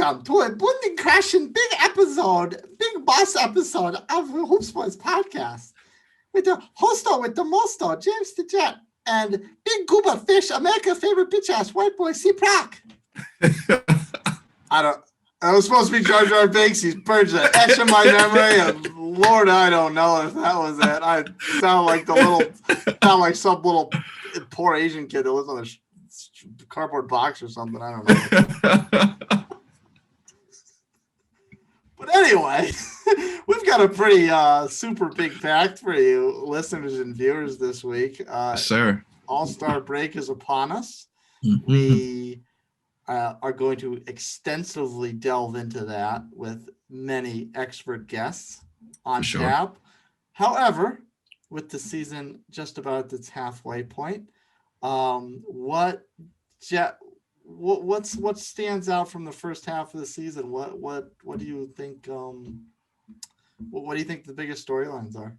welcome to a Bunden Crashing big boss episode of the Hoop Sports Podcast with the hosto with the mosto, James the Jet, and Big Gooba Fish, America's favorite bitch ass white boy, CProc. I was supposed to be Jar Jar Binks. He's purged the etch in my memory, and Lord, I don't know if that was it. I sound like some little poor Asian kid that lives on a cardboard box or something. I don't know. But anyway, we've got a pretty super big pack for you listeners and viewers this week. Sir, All-Star break is upon us. Mm-hmm. We are going to extensively delve into that with many expert guests on tap. However, with the season just about at its halfway point, what stands out from the first half of the season? What do you think? What do you think the biggest storylines are?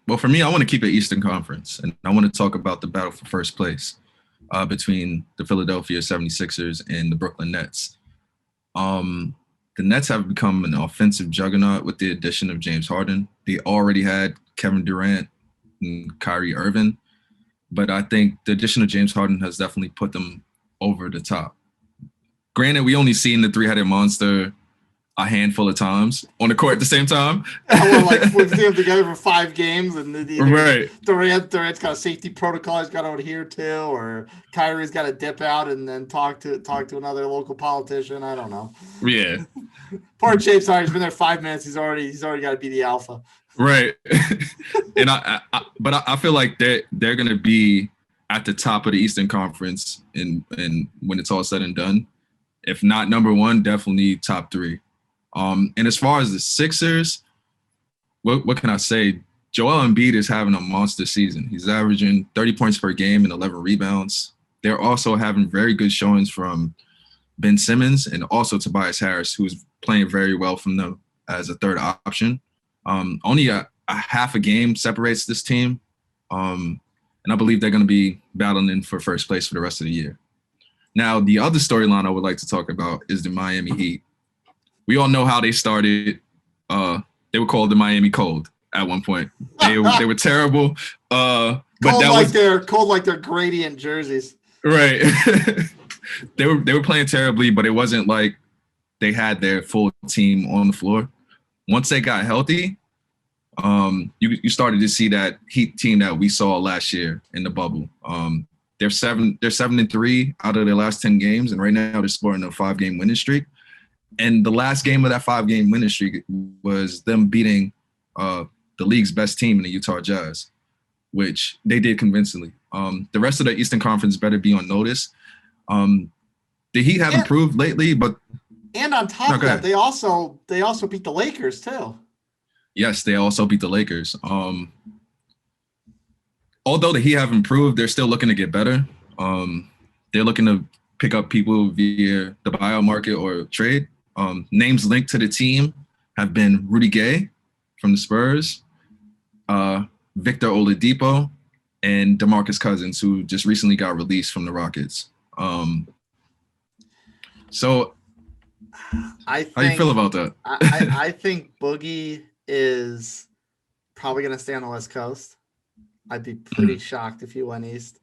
Well, for me, I want to keep it Eastern Conference, and I want to talk about the battle for first place between the Philadelphia 76ers and the Brooklyn Nets. The Nets have become an offensive juggernaut with the addition of James Harden. They already had Kevin Durant and Kyrie Irving, but I think the addition of James Harden has definitely put them over the top. Granted, we only seen the three-headed monster a handful of times on the court at the same time. We've seen them together for 5 games, and right. Durant's got a safety protocol he's got to adhere to, or Kyrie's got to dip out and then talk to another local politician. I don't know. Yeah. Poor James Harden, he's been there 5 minutes. He's already got to be the alpha. Right. And I feel like they're going to be at the top of the Eastern Conference and when it's all said and done. If not number one, definitely top 3. And as far as the Sixers, what can I say? Joel Embiid is having a monster season. He's averaging 30 points per game and 11 rebounds. They're also having very good showings from Ben Simmons and also Tobias Harris, who's playing very well from them as a third option. Only a half a game separates this team. And I believe they're going to be battling for first place for the rest of the year. Now, the other storyline I would like to talk about is the Miami Heat. We all know how they started. They were called the Miami Cold at one point. They were terrible. But cold like their gradient jerseys. Right. They were playing terribly, but it wasn't like they had their full team on the floor. Once they got healthy, you started to see that Heat team that we saw last year in the bubble. They're 7-3 out of their last 10 games, and right now they're sporting a 5-game winning streak. And the last game of that 5-game winning streak was them beating the league's best team in the Utah Jazz, which they did convincingly. The rest of the Eastern Conference better be on notice. The Heat have improved lately, but and on top of that, they also beat the Lakers too. Yes, they also beat the Lakers. Although the Heat have improved, they're still looking to get better. They're looking to pick up people via the buyout market or trade. Names linked to the team have been Rudy Gay from the Spurs, Victor Oladipo, and DeMarcus Cousins, who just recently got released from the Rockets. So how do you feel about that? I think Boogie is probably going to stay on the West Coast. I'd be pretty shocked if he went East,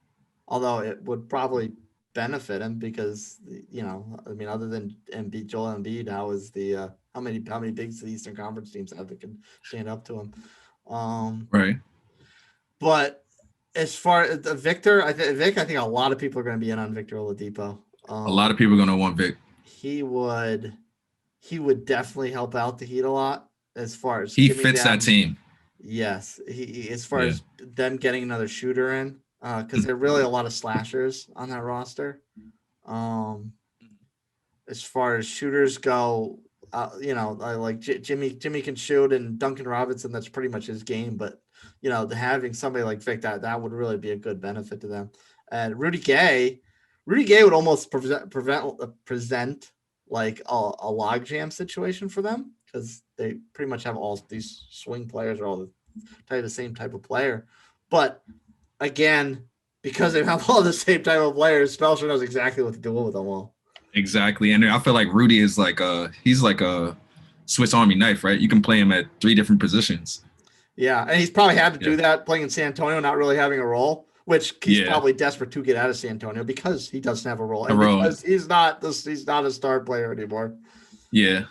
although it would probably benefit him because, other than Joel Embiid, how many bigs the Eastern Conference teams have that can stand up to him? Right. But as far as Victor, I think a lot of people are going to be in on Victor Oladipo. A lot of people are going to want Vic. He would definitely help out the Heat a lot as far as he fits that team. Yes, he as far as them getting another shooter in. Because there are really a lot of slashers on that roster. As far as shooters go, I like Jimmy can shoot, and Duncan Robinson, that's pretty much his game. But having somebody like Vic, that would really be a good benefit to them. And Rudy Gay would almost present like a logjam situation for them because they pretty much have all these swing players, or all the same type of player, but. Again, because they have all the same type of players, Spelstra knows exactly what to do with them all. Exactly. And I feel like Rudy is like he's like a Swiss Army knife, right? You can play him at 3 different positions. Yeah, and he's probably had to Yeah. do that playing in San Antonio, not really having a role, which he's Yeah. probably desperate to get out of San Antonio because he doesn't have a role, A and role. because he's not a star player anymore. Yeah.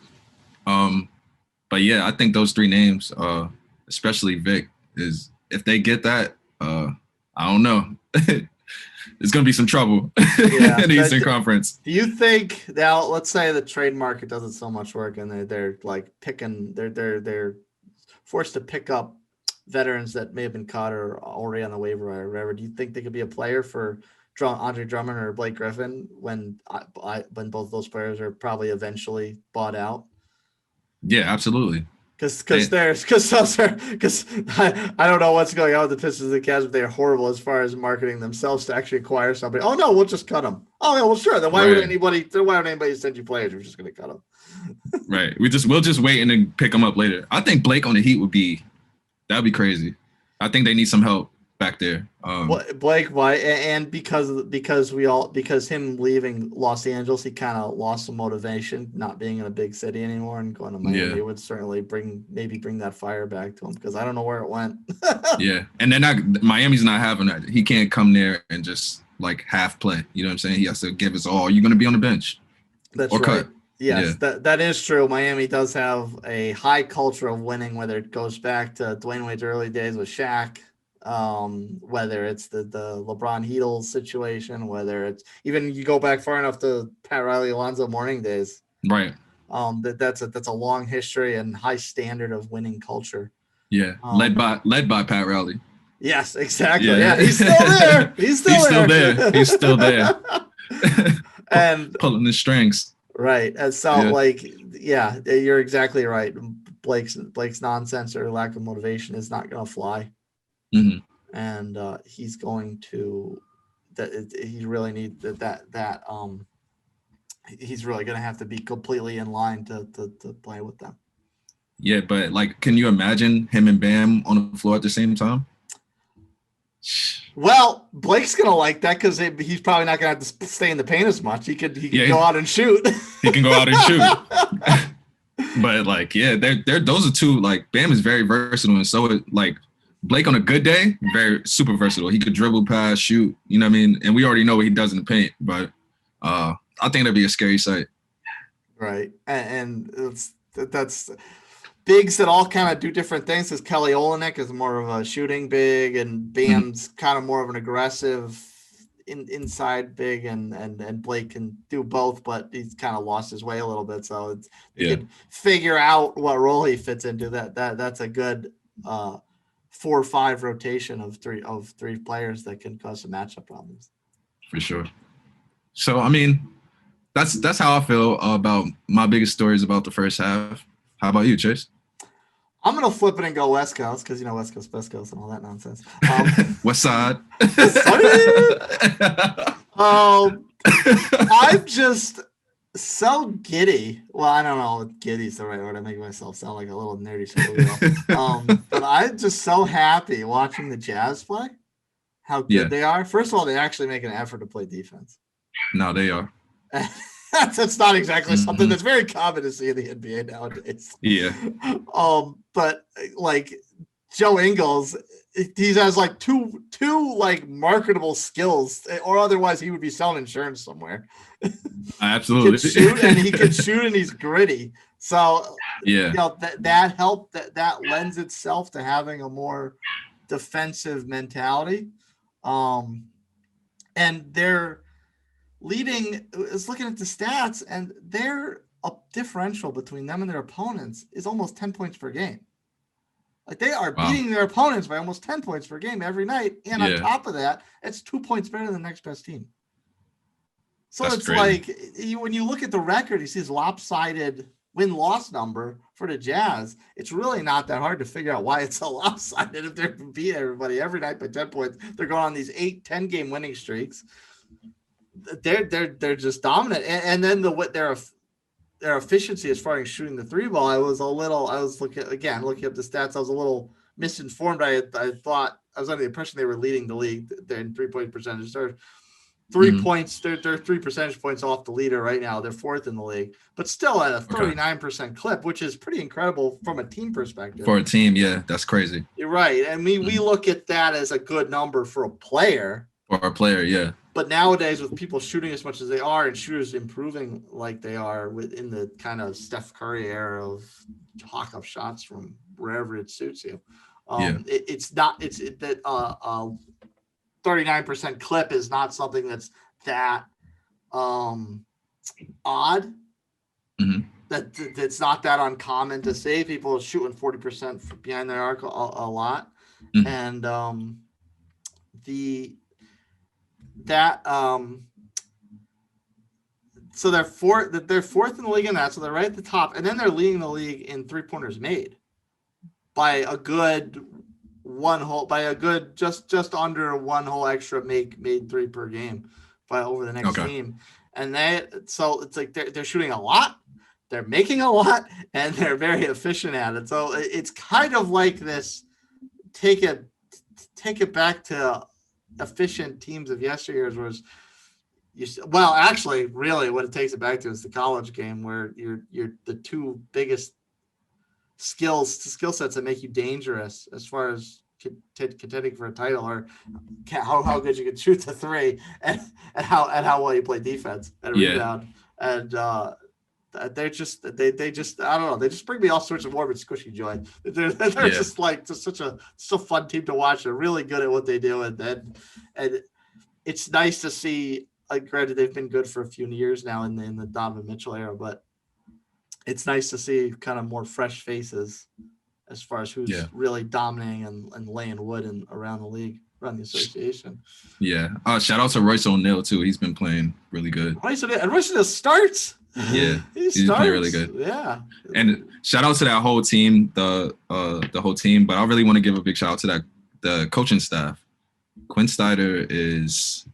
But yeah, I think those 3 names, especially Vic, is if they get that, I don't know. It's gonna be some trouble in the Eastern Conference. Do you think now? Let's say the trade market doesn't so much work, and they're like picking, they're forced to pick up veterans that may have been caught or already on the waiver wire or whatever. Do you think they could be a player for Andre Drummond or Blake Griffin when both those players are probably eventually bought out? Yeah, absolutely. Because I don't know what's going on with the Pistons and the Cavs, but they're horrible as far as marketing themselves to actually acquire somebody. Oh no, we'll just cut them. Oh yeah, well sure. Then why would anybody send you players? We're just going to cut them. Right. We'll just wait and then pick them up later. I think Blake on the Heat that'd be crazy. I think they need some help back there. Blake, why? And because him leaving Los Angeles, he kind of lost some motivation, not being in a big city anymore, and going to Miami would certainly bring that fire back to him, because I don't know where it went. Yeah, and Miami's not having that. He can't come there and just like half play. You know what I'm saying? He has to give his all. You're going to be on the bench. That's or right. Cut. Yes, that is true. Miami does have a high culture of winning, whether it goes back to Dwayne Wade's early days with Shaq, whether it's the LeBron Heatles situation, whether it's even you go back far enough to Pat Riley, Alonzo Mourning days. Right. That's a long history and high standard of winning culture. Yeah, led by Pat Riley. Yes, exactly. Yeah, he's still there. He's still there. He's still there. And pulling the strings. Right. And so you're exactly right. Blake's nonsense or lack of motivation is not going to fly. Mm-hmm. And he's going to he really needs that he's really going to have to be completely in line to play with them. Yeah, but like, can you imagine him and Bam on the floor at the same time? Well, Blake's gonna like that because he's probably not gonna have to stay in the paint as much. He could go out and shoot. He can go out and shoot. But like, they're those are two. Like, Bam is very versatile, and so like Blake on a good day, very super versatile. He could dribble, pass, shoot. You know what I mean? And we already know what he does in the paint. But I think that'd be a scary sight. Right, and that's. Bigs that all kind of do different things, because Kelly Olynyk is more of a shooting big, and Bam's kind of more of an aggressive inside big, and Blake can do both, but he's kind of lost his way a little bit. So you could figure out what role he fits into. That's a good 4 or 5 rotation of three players that can cause some matchup problems. For sure. So I mean, that's how I feel about my biggest stories about the first half. How about you, Chase? I'm going to flip it and go West Coast, because, West Coast, Best Coast, and all that nonsense. West Side. I'm just so giddy. Well, I don't know if giddy's the right word. I make myself sound like a little nerdy schoolgirl. But I'm just so happy watching the Jazz play, how good they are. First of all, they actually make an effort to play defense. No, they are. That's not exactly something that's very common to see in the NBA nowadays. Yeah. But like Joe Ingles, he has like two like marketable skills, or otherwise he would be selling insurance somewhere. Absolutely. He can shoot, and he's gritty. So that help that lends itself to having a more defensive mentality. And they're leading is looking at the stats, and their differential between them and their opponents is almost 10 points per game. Like, they are beating their opponents by almost 10 points per game every night. And on top of that, it's 2 points better than the next best team. So that's crazy. Like, when you look at the record, you see this lopsided win-loss number for the Jazz. It's really not that hard to figure out why it's so lopsided. If they're beating everybody every night by 10 points, they're going on these 10 game winning streaks. They're just dominant, and then their efficiency as far as shooting the 3 ball. I was looking up the stats. I was a little misinformed. I thought I was under the impression they were leading the league in 3-point percentage. 3 points. They're 3 percentage points off the leader right now. They're 4th in the league, but still at a 39% clip, which is pretty incredible from a team perspective. For a team, yeah, that's crazy. You're right. And we look at that as a good number for a player. For a player, yeah. But nowadays, with people shooting as much as they are and shooters improving like they are within the kind of Steph Curry era of hawk up shots from wherever it suits you, it's not. It's that 39% clip is not something that's that odd. That's not that uncommon to say. People shooting 40% behind their arc a lot, and so they're fourth in the league in that, so they're right at the top, and then they're leading the league in 3-pointers made by a good just under one whole extra made 3 per game by over the next team. And so it's like they're shooting a lot, they're making a lot, and they're very efficient at it. So it's kind of like this take it back to efficient teams of yesteryears was actually really what it takes it back to is the college game, where you're the two biggest skill sets that make you dangerous as far as contending for a title, or how good you can shoot the 3 and how well you play defense and rebound. And they just I don't know, they just bring me all sorts of morbid squishy joy. They're just such a fun team to watch. They're really good at what they do, and it's nice to see. Like, granted, they've been good for a few years now in the Donovan Mitchell era, but it's nice to see kind of more fresh faces as far as who's really dominating and laying wood and around the league, around the association. Yeah. Shout out to Royce O'Neal too. He's been playing really good. Royce O'Neal starts. Yeah, he's playing really good. Yeah. And shout out to that whole team, the whole team. But I really want to give a big shout out to the coaching staff. Quinn Snyder is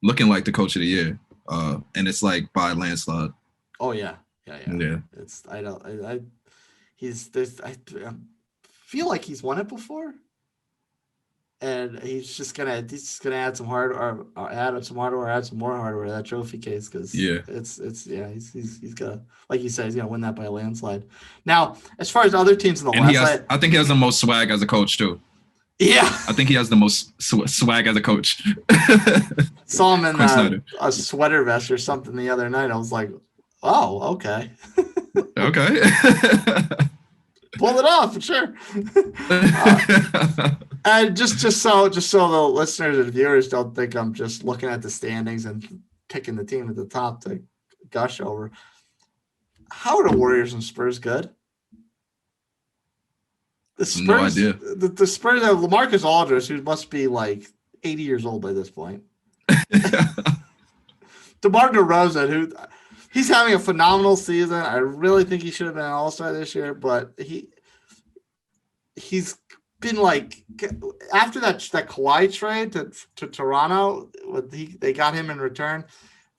looking like the coach of the year, and it's like by a landslide. Oh yeah. It's I feel like he's won it before, and he's just gonna add some hardware, add some more hardware to that trophy case, because he's gonna, like you said, he's gonna win that by a landslide. Now, as far as other teams in the West, I think he has the most swag as a coach too. Yeah, I think he has the most swag as a coach. Saw him in a sweater vest or something the other night. I was like, oh, okay. Okay. Pull it off for sure. And just so the listeners and viewers don't think I'm just looking at the standings and picking the team at the top to gush over. How are the Warriors and Spurs good? The Spurs, no idea. The Spurs have LaMarcus Aldridge, who must be like 80 years old by this point. DeMar DeRozan, who he's having a phenomenal season. I really think he should have been an All-Star this year, but he's been like, after that Kawhi trade to Toronto, they got him in return.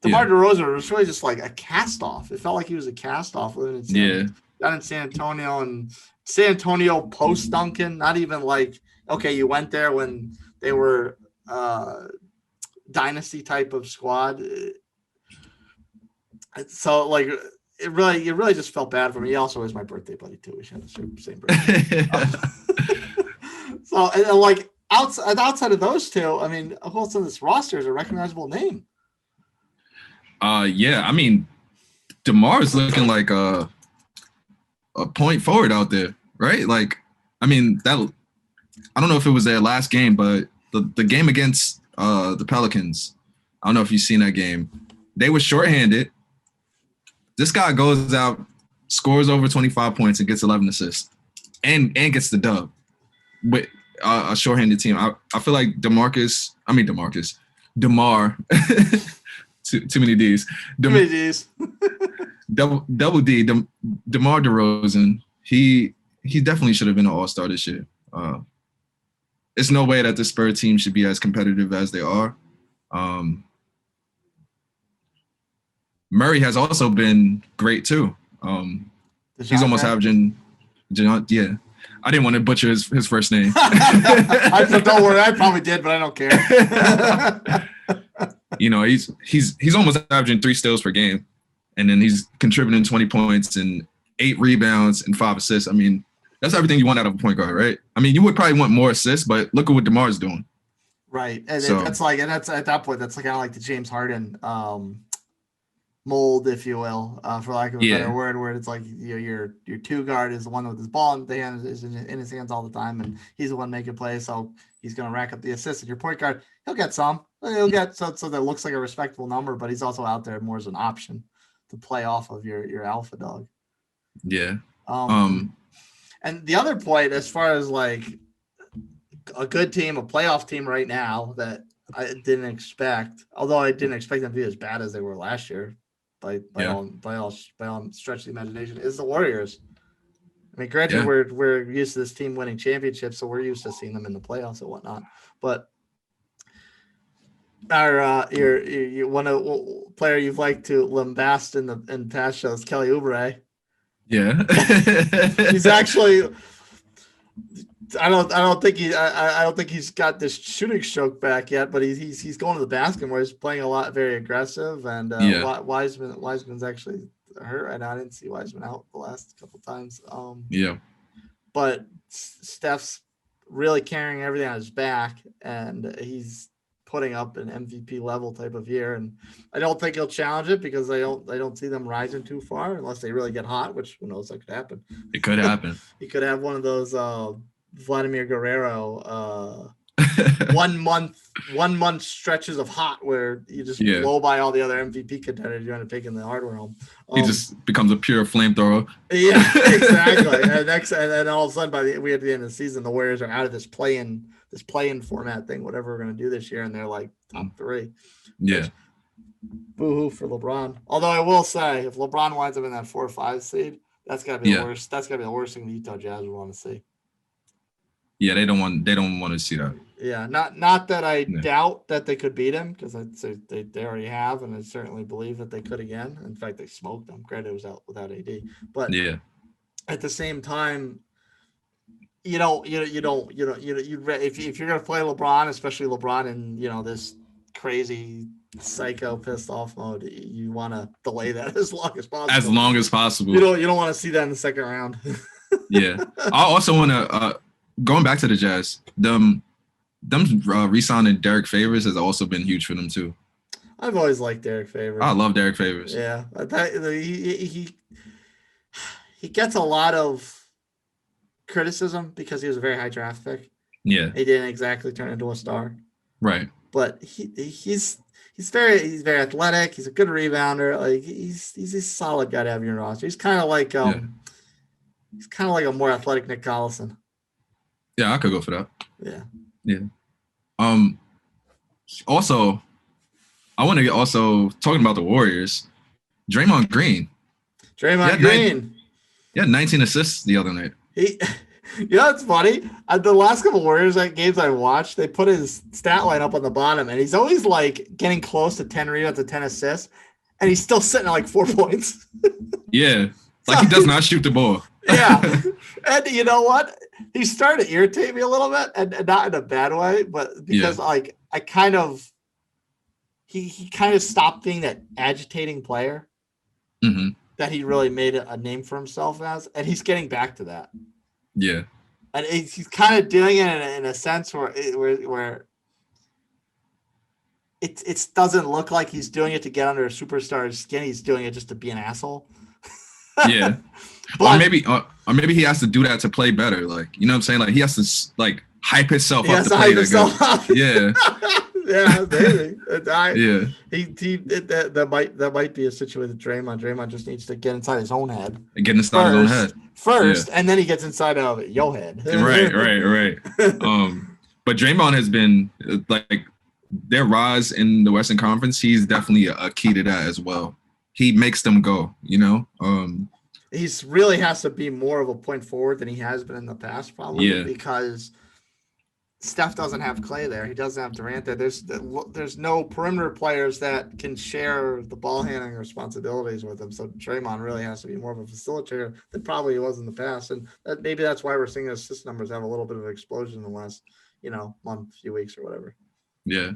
DeMar DeRozan was really just like a cast-off. It felt like he was a cast-off living down in San Antonio, and San Antonio post Duncan, not even like, okay, you went there when they were dynasty type of squad. So like it really just felt bad for me. He also is my birthday buddy too. We share the same birthday. So and like outside of those two, I mean, who else on this roster is a recognizable name? I mean, DeMar is looking like a point forward out there, right? Like, I mean, I don't know if it was their last game, but the game against the Pelicans, I don't know if you've seen that game. They were shorthanded. This guy goes out, scores over 25 points, and gets 11 assists, and gets the dub with a shorthanded team. I feel like DeMar. Too many D's. Too many D's. double D. DeMar DeRozan. He definitely should have been an All-Star this year. It's no way that the Spurs team should be as competitive as they are. Murray has also been great too. He's almost averaging. Yeah, I didn't want to butcher his first name. Don't worry, I probably did, but I don't care. You know, he's almost averaging 3 steals per game, and then he's contributing 20 points and 8 rebounds and 5 assists. I mean, that's everything you want out of a point guard, right? I mean, you would probably want more assists, but look at what DeMar's doing. Right, and that's at that point, that's kind of like the James Harden mold, if you will, for lack of a better word, where it's like your 2 guard is the one with his ball in the hand, is in his hands all the time, and he's the one making plays, so he's going to rack up the assists. And your point guard, he'll get some, so that looks like a respectable number, but he's also out there more as an option to play off of your alpha dog. Yeah. And the other point, as far as like a good team, a playoff team right now that I didn't expect, although I didn't expect them to be as bad as they were last year, by all stretch of the imagination, is the Warriors. I mean, granted, we're used to this team winning championships, so we're used to seeing them in the playoffs and whatnot. But our one player you've liked to lambast in past shows, Kelly Oubre. Yeah, he's actually. I don't think he's got this shooting stroke back yet, but he's going to the basket where he's playing a lot, very aggressive, and Wiseman's actually hurt right now. I didn't see Wiseman out the last couple times. But Steph's really carrying everything on his back, and he's putting up an MVP level type of year. And I don't think he'll challenge it because I don't see them rising too far unless they really get hot, which who knows, that could happen. It could happen. He could have one of those Vladimir Guerrero 1 month stretches of hot where you just blow by all the other MVP contenders. You end up taking the hardware home. He just becomes a pure flamethrower. Yeah, exactly. And then all of a sudden, at the end of the season, the Warriors are out of this play-in format thing, whatever we're gonna do this year, and they're like top 3. Yeah. Boo-hoo for LeBron. Although I will say, if LeBron winds up in that 4 or 5 seed, that's gotta be the worst. That's gotta be the worst thing the Utah Jazz would want to see. Yeah, they don't want to see that. Yeah, not that I doubt that they could beat him, because I'd say they already have, and I certainly believe that they could again. In fact, they smoked them. Granted, it was out without AD, but at the same time, if you're gonna play LeBron, especially LeBron in this crazy psycho pissed off mode, you want to delay that as long as possible. As long as possible. You don't want to see that in the second round. Yeah, I also want to. Going back to the Jazz, them re-signing Derrick Favors has also been huge for them too. I've always liked Derrick Favors. I love Derrick Favors. Yeah, he gets a lot of criticism because he was a very high draft pick. Yeah, he didn't exactly turn into a star. Right, but he's very athletic. He's a good rebounder. Like he's a solid guy to have in your roster. He's kind of like he's kind of like a more athletic Nick Collison. Yeah, I could go for that. Yeah. Also, I want to get talking about the Warriors. Draymond Green. He had 19 assists the other night. It's funny. The last couple Warriors games I watched, they put his stat line up on the bottom, and he's always like getting close to 10 rebounds and 10 assists, and he's still sitting at like 4 points. Yeah, like he does not shoot the ball. Yeah, and you know what? He's starting to irritate me a little bit, and not in a bad way, but because I kind of he kind of stopped being that agitating player that he really made a name for himself as, and he's getting back to that. Yeah, and he's kind of doing it in a sense where it doesn't look like he's doing it to get under a superstar's skin. He's doing it just to be an asshole. Yeah. Or maybe he has to do that to play better. Like, you know what I'm saying? Like he has to like hype himself up to play that good. Yeah. Yeah, maybe. That might be a situation with Draymond. Draymond just needs to get inside his own head. His own head first, and then he gets inside of your head. Right. But Draymond has been like their rise in the Western Conference. He's definitely a key to that as well. He makes them go. He's really has to be more of a point forward than he has been in the past, probably because Steph doesn't have Clay there. He doesn't have Durant there. There's no perimeter players that can share the ball handling responsibilities with him. So Draymond really has to be more of a facilitator than probably he was in the past. And maybe that's why we're seeing his assist numbers have a little bit of explosion in the last, month, few weeks or whatever. Yeah.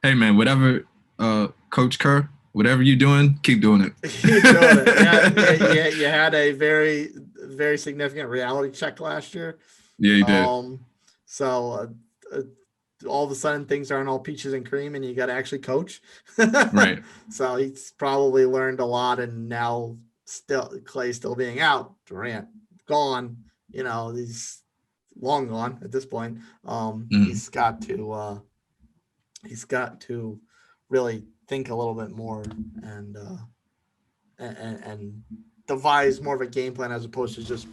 Hey man, whatever Coach Kerr. Whatever you're doing, keep doing it. Keep doing it. Yeah, you had a very, very significant reality check last year. Yeah, you did. So all of a sudden things aren't all peaches and cream, and you got to actually coach. Right. So he's probably learned a lot, and now Clay still being out, Durant gone. He's long gone at this point. He's got to really think a little bit more and devise more of a game plan as opposed to just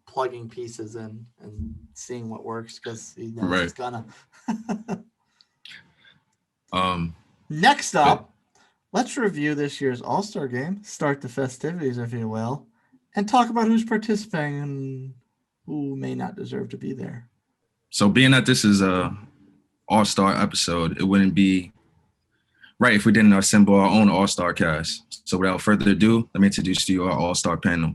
plugging pieces in and seeing what works, because he knows it's gonna. Next up, let's review this year's All-Star game, start the festivities, if you will, and talk about who's participating and who may not deserve to be there. So being that this is a All-Star episode, it wouldn't be right if we didn't assemble our own All-Star cast. So without further ado, let me introduce to you our All-Star panel.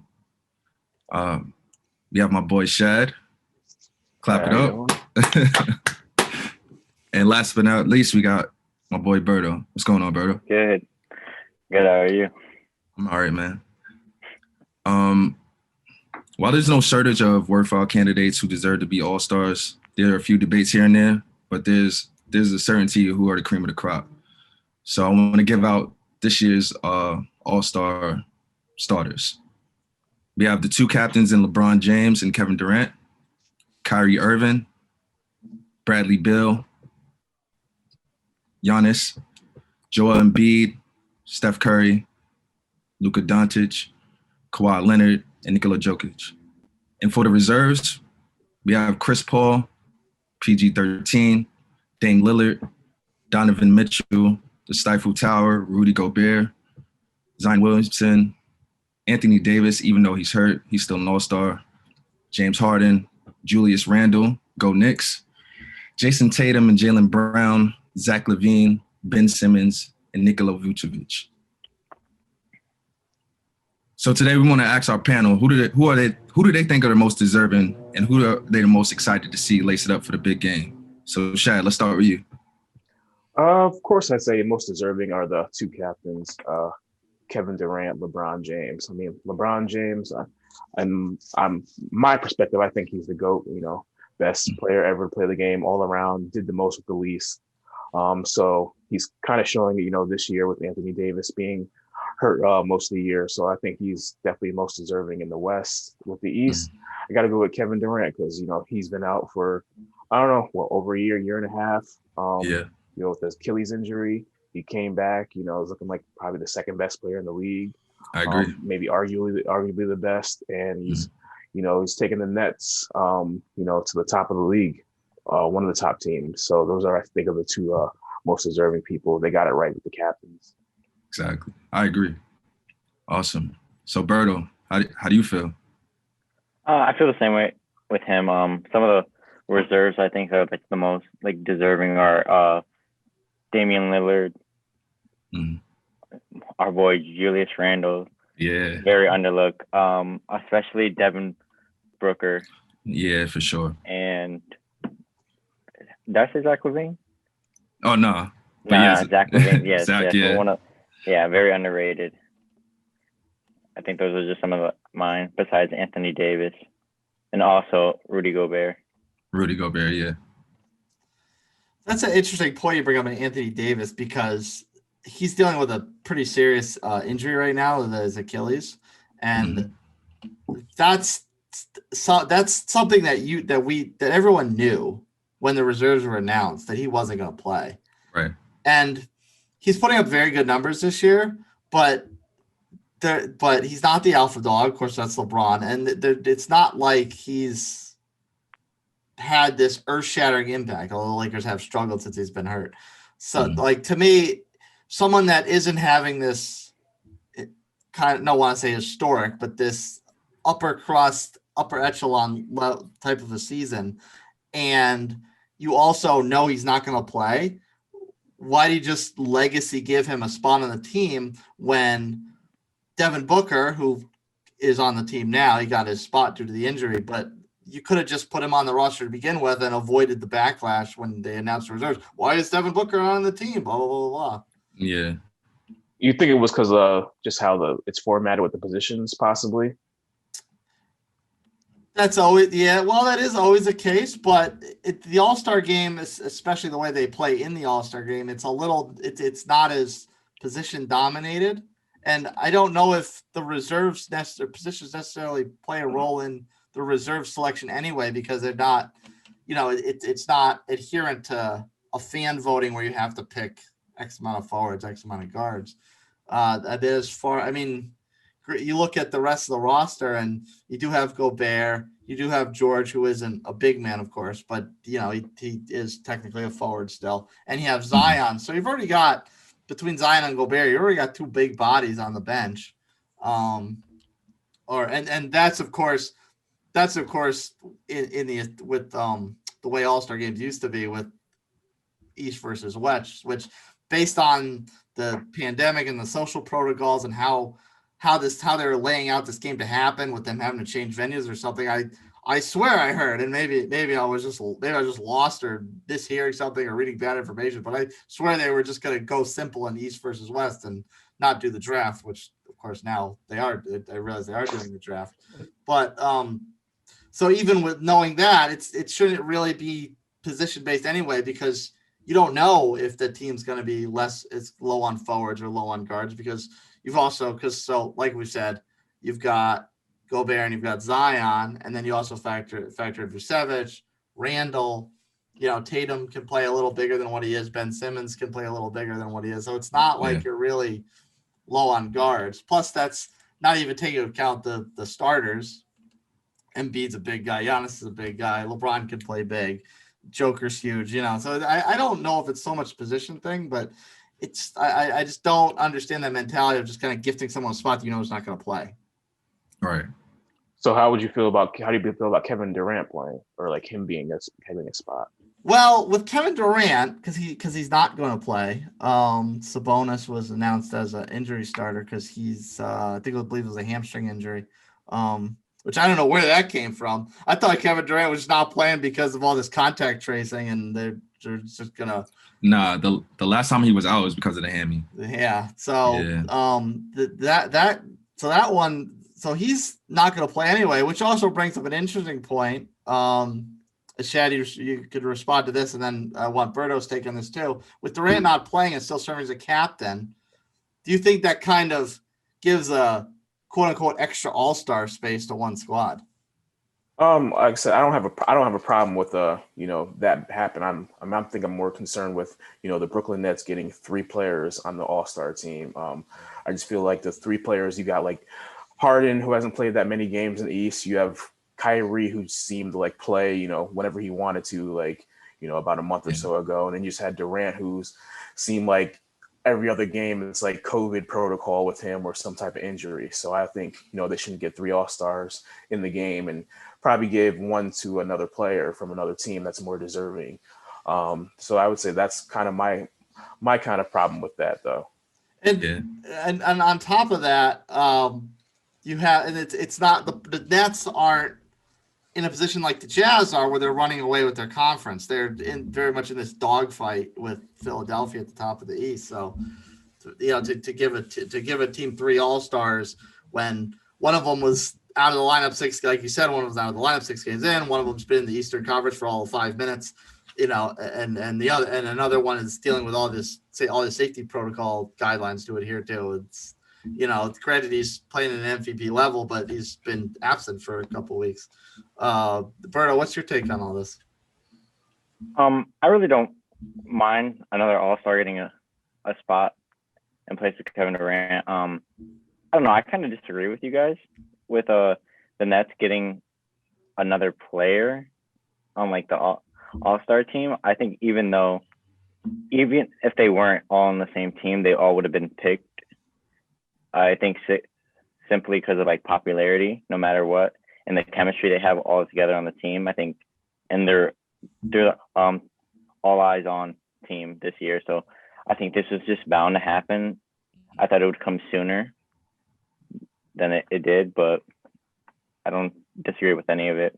We have my boy Shad. Clap it up. And last but not least, we got my boy Berto. What's going on, Berto? Good. How are you? I'm all right, man. While there's no shortage of worthwhile candidates who deserve to be All-Stars, there are a few debates here and there, but there's a certainty of who are the cream of the crop. So I want to give out this year's All-Star starters. We have the two captains in LeBron James and Kevin Durant, Kyrie Irving, Bradley Beal, Giannis, Joel Embiid, Steph Curry, Luka Doncic, Kawhi Leonard, and Nikola Jokic. And for the reserves, we have Chris Paul, PG-13, Dame Lillard, Donovan Mitchell, the Stifle Tower, Rudy Gobert, Zion Williamson, Anthony Davis, even though he's hurt, he's still an all-star, James Harden, Julius Randle, go Knicks, Jason Tatum and Jaylen Brown, Zach LaVine, Ben Simmons, and Nikola Vucevic. So today we want to ask our panel, who do they think are the most deserving, and who are they the most excited to see lace it up for the big game? So Shad, let's start with you. Of course, I'd say most deserving are the two captains, Kevin Durant, LeBron James. I mean, LeBron James, I'm my perspective, I think he's the GOAT, best player ever to play the game all around, did the most with the least. So he's kind of showing it, this year with Anthony Davis being hurt most of the year. So I think he's definitely most deserving in the West. With the East, I got to go with Kevin Durant because, he's been out for, I don't know, over a year and a half. With his Achilles injury, he came back, is looking like probably the second best player in the league. I agree. Maybe arguably the best. And he's, he's taking the Nets, to the top of the league, one of the top teams. So those are, I think, of the two most deserving people. They got it right with the captains. Exactly. I agree. Awesome. So Berto, how do you feel? I feel the same way with him. Some of the reserves I think are the most deserving are Damian Lillard, our boy Julius Randle. Yeah. Very underlooked. Especially Devin Booker. Yeah, for sure. And did I say Zach LaVine? Oh no. Zach LaVine. Yes. Zach, very underrated. I think those are just some of mine, besides Anthony Davis, and also Rudy Gobert. Rudy Gobert, yeah. That's an interesting point you bring up in Anthony Davis, because he's dealing with a pretty serious injury right now with his Achilles, and that's something that everyone knew when the reserves were announced that he wasn't going to play. Right. And he's putting up very good numbers this year, but he's not the alpha dog. Of course, that's LeBron, and it's not like he's had this earth-shattering impact, although the Lakers have struggled since he's been hurt. So, to me, someone that isn't having this kind of, don't want to say historic, but this upper crust, upper echelon type of a season, and you also know he's not going to play, why do you just legacy give him a spot on the team when Devin Booker, who is on the team now, he got his spot due to the injury, but you could have just put him on the roster to begin with and avoided the backlash when they announced the reserves. Why is Devin Booker on the team? Blah, blah, blah, blah. Yeah. You think it was because just how it's formatted with the positions, possibly? That's always well, that is always the case, but the All-Star game, especially the way they play in the All-Star game, it's not as position dominated, and I don't know if the positions necessarily play a role in the reserve selection anyway, because they're not, it's not adherent to a fan voting where you have to pick X amount of forwards, X amount of guards. You look at the rest of the roster, and you do have Gobert, you do have George, who isn't a big man, of course, but he is technically a forward still, and you have Zion. So you've already got, between Zion and Gobert, you already got two big bodies on the bench, and that's of course in the with the way All-Star games used to be with East versus West, which based on the pandemic and the social protocols and how they're laying out this game to happen, with them having to change venues or something. I swear I heard, and maybe I was just lost or mishearing something or reading bad information, but I swear they were just going to go simple in East versus West and not do the draft, which of course now they are. I realize they are doing the draft, but so even with knowing that, it shouldn't really be position based anyway, because you don't know if the team's going to be it's low on forwards or low on guards, because like we said, you've got Gobert and you've got Zion, and then you also factor in Vucevic, Randall. Tatum can play a little bigger than what he is. Ben Simmons can play a little bigger than what he is. So it's not like you're really low on guards. Plus, that's not even taking into account the starters. Embiid's a big guy. Giannis is a big guy. LeBron can play big. Joker's huge. So I don't know if it's so much position thing, but I just don't understand that mentality of just kind of gifting someone a spot that is not going to play. Right. So how do you feel about Kevin Durant playing, or like him having a spot? Well, with Kevin Durant, because he's not going to play. Sabonis was announced as an injury starter because he's I believe it was a hamstring injury. Which I don't know where that came from. I thought Kevin Durant was not playing because of all this contact tracing, and they're just gonna. Nah, the last time he was out was because of the hammy. Yeah. So that one. So he's not going to play anyway, which also brings up an interesting point. Shad, you could respond to this, and then I want Berto's take on this too. With Durant not playing and still serving as a captain, do you think that kind of gives a quote unquote extra all-star space to one squad? Like I said, I don't have a problem with that happen. I think I'm more concerned with the Brooklyn Nets getting 3 players on the All-Star team. I just feel like the 3 players, you got like Harden, who hasn't played that many games in the East. You have Kyrie, who seemed to like play whenever he wanted to, about a month or so ago, and then you just had Durant, who's seemed like every other game it's like COVID protocol with him or some type of injury. So I think they shouldn't get 3 All-Stars in the game, and probably give 1 to another player from another team that's more deserving. So I would say that's kind of my kind of problem with that, though. And on top of that, you have, and it's not the Nets aren't in a position like the Jazz are, where they're running away with their conference. They're very much in this dogfight with Philadelphia at the top of the East. So, to give a team 3 All-Stars when one of them was out of the lineup 6, like you said, one of them was out of the lineup 6 games in, one of them's been in the Eastern Conference for all of 5 minutes, and another one is dealing with all this safety protocol guidelines to adhere to. It's granted he's playing at an MVP level, but he's been absent for a couple of weeks. Berto, what's your take on all this? I really don't mind another All-Star getting a spot in place of Kevin Durant. I don't know. I kind of disagree with you guys with the Nets getting another player on like the All-Star team. I think even if they weren't all on the same team, they all would have been picked. I think simply because of like popularity, no matter what, and the chemistry they have all together on the team. I think, and they're all eyes on team this year. So I think this is just bound to happen. I thought it would come sooner than it did, but I don't disagree with any of it.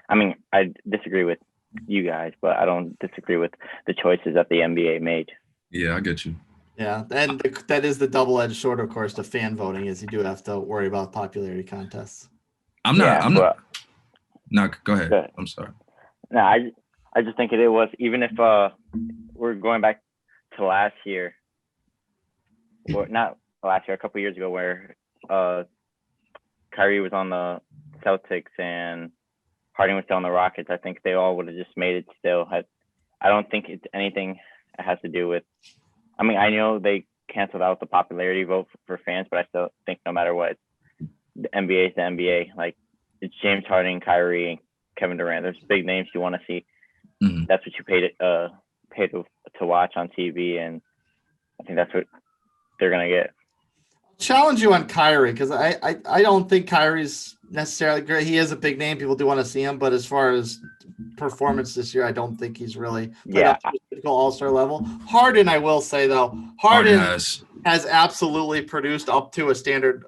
I mean, I disagree with you guys, but I don't disagree with the choices that the NBA made. Yeah, I get you. Yeah, and that is the double-edged sword, of course, to fan voting, is you do have to worry about popularity contests. I'm not. But No, go ahead. Go ahead. I'm sorry. no, I just think it was, even if we're going back to last year, or not last year, a couple years ago, where Kyrie was on the Celtics and Harden was still on the Rockets, I think they all would have just made it still. I don't think it's anything that has to do with. I mean, I know they canceled out the popularity vote for fans, but I still think no matter what, the NBA is the NBA. Like, it's James Harden, Kyrie, and Kevin Durant. There's big names you want to see. Mhm. That's what you pay to watch on TV, and I think that's what they're gonna get. Challenge you on Kyrie, because I don't think Kyrie's necessarily great. He is a big name. People do want to see him, but as far as performance this year, I don't think he's really played up to a typical all-star level. Harden, I will say though, Harden has absolutely produced up to a standard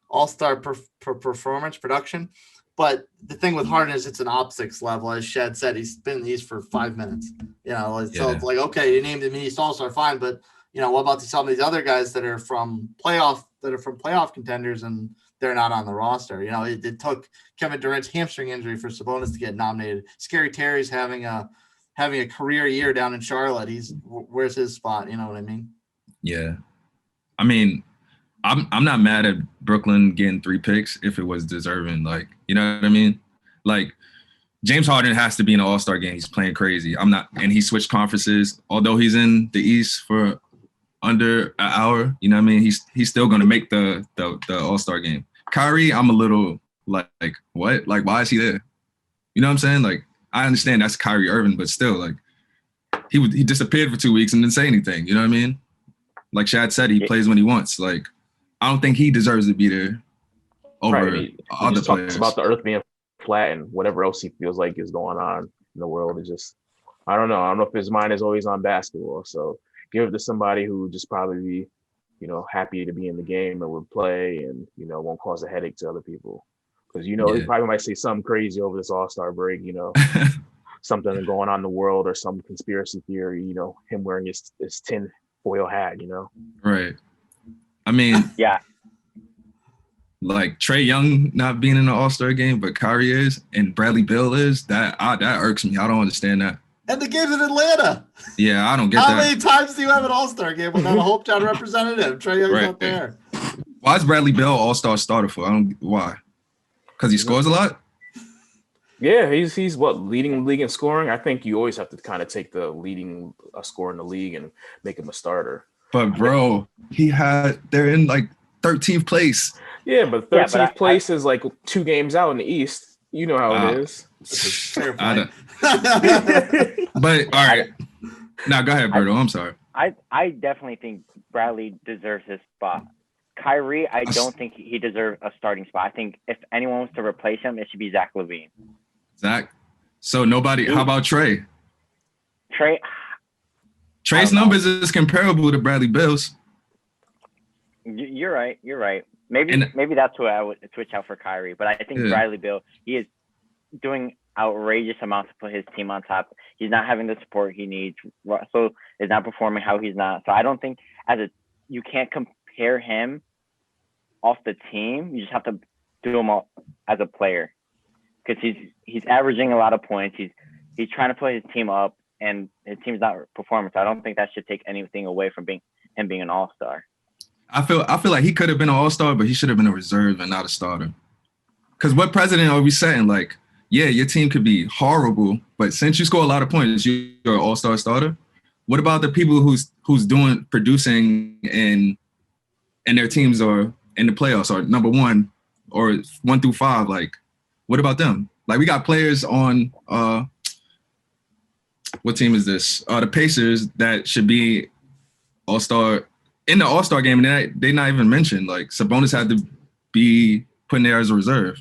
all-star performance production. But the thing with Harden is it's an optics level. As Shad said, he's been in these for 5 minutes. So it's like, okay, you named him East All-Star, fine, but what about some of these other guys that are from playoff contenders and they're not on the roster? It took Kevin Durant's hamstring injury for Sabonis to get nominated. Scary Terry's having a career year down in Charlotte. Where's his spot? You know what I mean? Yeah. I mean, I'm not mad at Brooklyn getting 3 picks if it was deserving. Like, you know what I mean? Like, James Harden has to be in an All-Star game. He's playing crazy. And he switched conferences. Although he's in the East for under an hour, you know what I mean? He's still gonna make the All-Star game. Kyrie, I'm a little like what? Like, why is he there? You know what I'm saying? Like, I understand that's Kyrie Irving, but still, like, he disappeared for 2 weeks and didn't say anything. You know what I mean? Like Shad said, he plays when he wants. Like, I don't think he deserves to be there over other players. Talks about the earth being flat and whatever else he feels like is going on in the world. Is just, I don't know if his mind is always on basketball. So give it to somebody who would just probably be, happy to be in the game and would play and, won't cause a headache to other people. Because, he probably might say something crazy over this All-Star break, something going on in the world or some conspiracy theory, him wearing his tin foil hat, Right. I mean, yeah. Like Trae Young not being in the All-Star game, but Kyrie is, and Bradley Beal is, that irks me. I don't understand that. And the game's in Atlanta. Yeah, I don't get How that. many times do you have an All-Star game without a hometown representative? Trae Young's not there. Why is Bradley Beal All-Star starter for? Why? Because he scores a lot? Yeah, he's leading the league in scoring. I think you always have to kind of take the leading scorer in the league and make him a starter. But bro, they're in like 13th place. Yeah, but 13th place is like 2 games out in the East. You know how it is. But all right. Now go ahead, Berto. I'm sorry. I definitely think Bradley deserves his spot. Kyrie, I don't think he deserves a starting spot. I think if anyone wants to replace him, it should be Zach LaVine. Zach? So nobody – how about Trae? Trae's numbers is comparable to Bradley Beal's. You're right. Maybe that's who I would switch out for Kyrie. But I think Bradley Beal, he is doing outrageous amounts to put his team on top. He's not having the support he needs. Russell is not performing how he's not. So I don't think you can't compare him off the team. You just have to do him all as a player, because he's averaging a lot of points. He's trying to put his team up, and his team's not performing. So I don't think that should take anything away from him being an all-star. I feel like he could have been an all-star, but he should have been a reserve and not a starter. Because what precedent are we setting? Like, yeah, your team could be horrible, but since you score a lot of points, you're an all-star starter. What about the people who's producing and their teams are in the playoffs or number 1 or 1 through 5? Like, what about them? Like, we got players on what team is this? The Pacers that should be all-star in the All-Star game, and they're not even mentioned. Like, Sabonis had to be put in there as a reserve.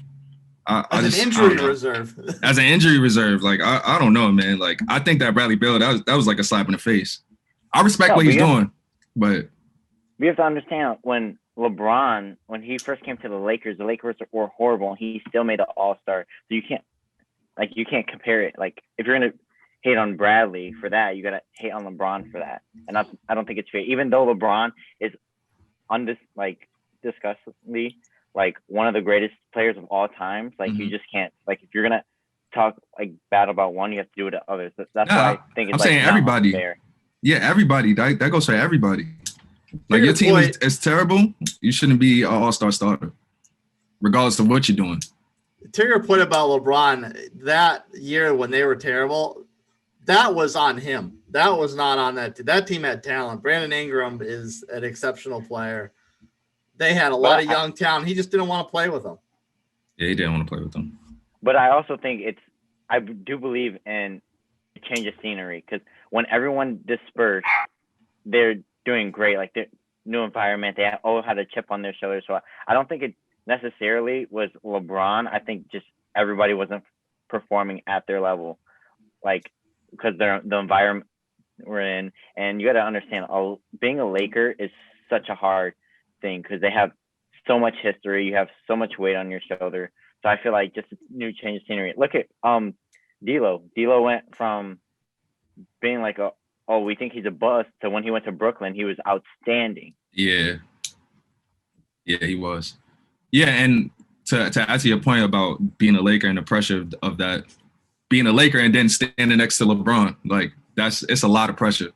As an injury reserve. As an injury reserve. Like, I don't know, man. Like, I think that Bradley Beal, that was like a slap in the face. I respect what he's doing, but we have to understand when LeBron, when he first came to the Lakers were horrible, and he still made an All-Star. So you can't compare it. Like, if you're gonna hate on Bradley for that. You got to hate on LeBron for that. And I don't think it's fair. Even though LeBron is disgustingly like one of the greatest players of all time, like you just can't, like if you're going to talk like bad about one, you have to do it to others. That's why I think it's I'm saying everybody. Unfair. Yeah, everybody. That goes for everybody. Like your team is terrible. You shouldn't be an all-star starter, regardless of what you're doing. To your point about LeBron, that year when they were terrible, that was on him. That was not on that team. That team had talent. Brandon Ingram is an exceptional player. They had a lot of young talent. He just didn't want to play with them. Yeah, he didn't want to play with them. But I also think I do believe in a change of scenery, because when everyone dispersed, they're doing great. Like their new environment, they all had a chip on their shoulders. So I don't think it necessarily was LeBron. I think just everybody wasn't performing at their level, like because the environment we're in. And you got to understand, being a Laker is such a hard thing because they have so much history. You have so much weight on your shoulder. So I feel like just a new change of scenery. Look at D'Lo. D'Lo went from being like we think he's a bust to when he went to Brooklyn, he was outstanding. Yeah, he was. Yeah, and to add to your point about being a Laker and the pressure of that, being a Laker and then standing next to LeBron, like it's a lot of pressure.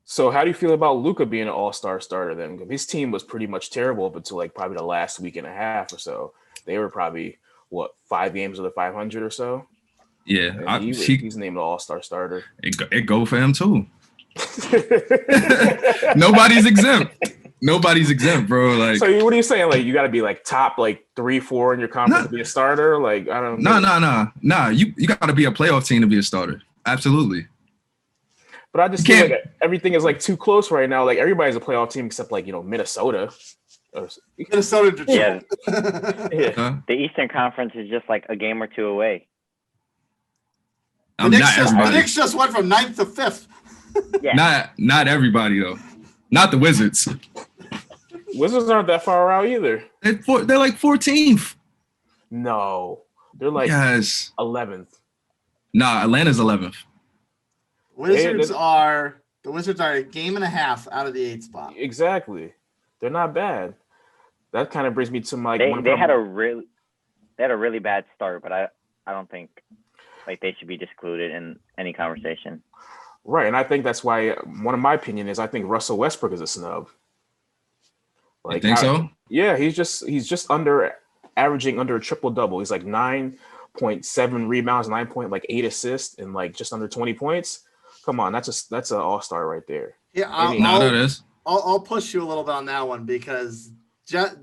So how do you feel about Luka being an all-star starter then? His team was pretty much terrible up until like probably the last week and a half or so. They were probably 5 games of the 500 or so. Yeah, he's named an all-star starter. It go for him too. Nobody's exempt, bro. Like, so what are you saying? Like, you got to be like top like 3-4 in your conference to be a starter? Like, I don't know. No. You got to be a playoff team to be a starter. Absolutely. But I just feel like everything is like too close right now. Like everybody's a playoff team except like Minnesota, Detroit. Yeah. Huh? The Eastern Conference is just like a game or two away. The Knicks just went from 9th to 5th. Yeah. Not everybody though. Not the Wizards. Wizards aren't that far out either. They're like 14th. No, they're like 11th. Nah, Atlanta's 11th. Wizards are a game and a half out of the 8th spot. Exactly. They're not bad. That kind of brings me to my. They had a really bad start, but I don't think like they should be excluded in any conversation. Right, and I think that's why one of my opinion is I think Russell Westbrook is a snub. Like, you think so? Yeah, he's just averaging under a triple double. He's like 9.7 rebounds, 9.8 assists, and like just under 20 points. Come on, that's an all-star right there. Yeah, I'll push you a little bit on that one because Jets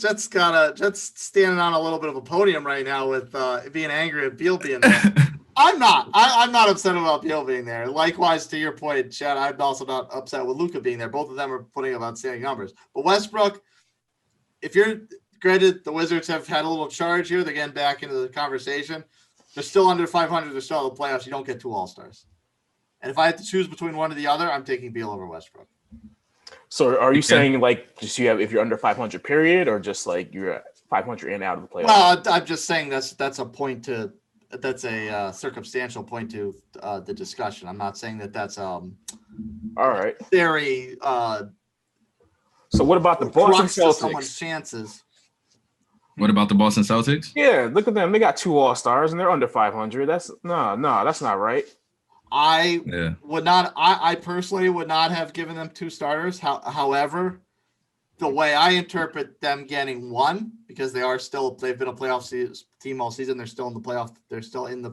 standing on a little bit of a podium right now with being angry at Beal being there. I'm not upset about Beal being there. Likewise, to your point, Chad, I'm also not upset with Luka being there. Both of them are putting up outstanding numbers. But Westbrook, if you're granted, the Wizards have had a little charge here. They're getting back into the conversation. They're still under 500. They're still in the playoffs. You don't get 2 All-Stars. And if I had to choose between one or the other, I'm taking Beal over Westbrook. So are you saying like just if you're under 500 period, or just like you're at 500 and out of the playoffs? Well, I'm just saying that's a circumstantial point to the discussion. I'm not saying that's all right. Very. So what about the Boston Celtics? Someone's chances. What about the Boston Celtics? Yeah, look at them. They got 2 All-Stars and they're under 500. That's that's not right. I personally would not have given them 2 starters. However, the way I interpret them getting 1, because they've been a playoff team all season. They're still in the playoff. They're still in the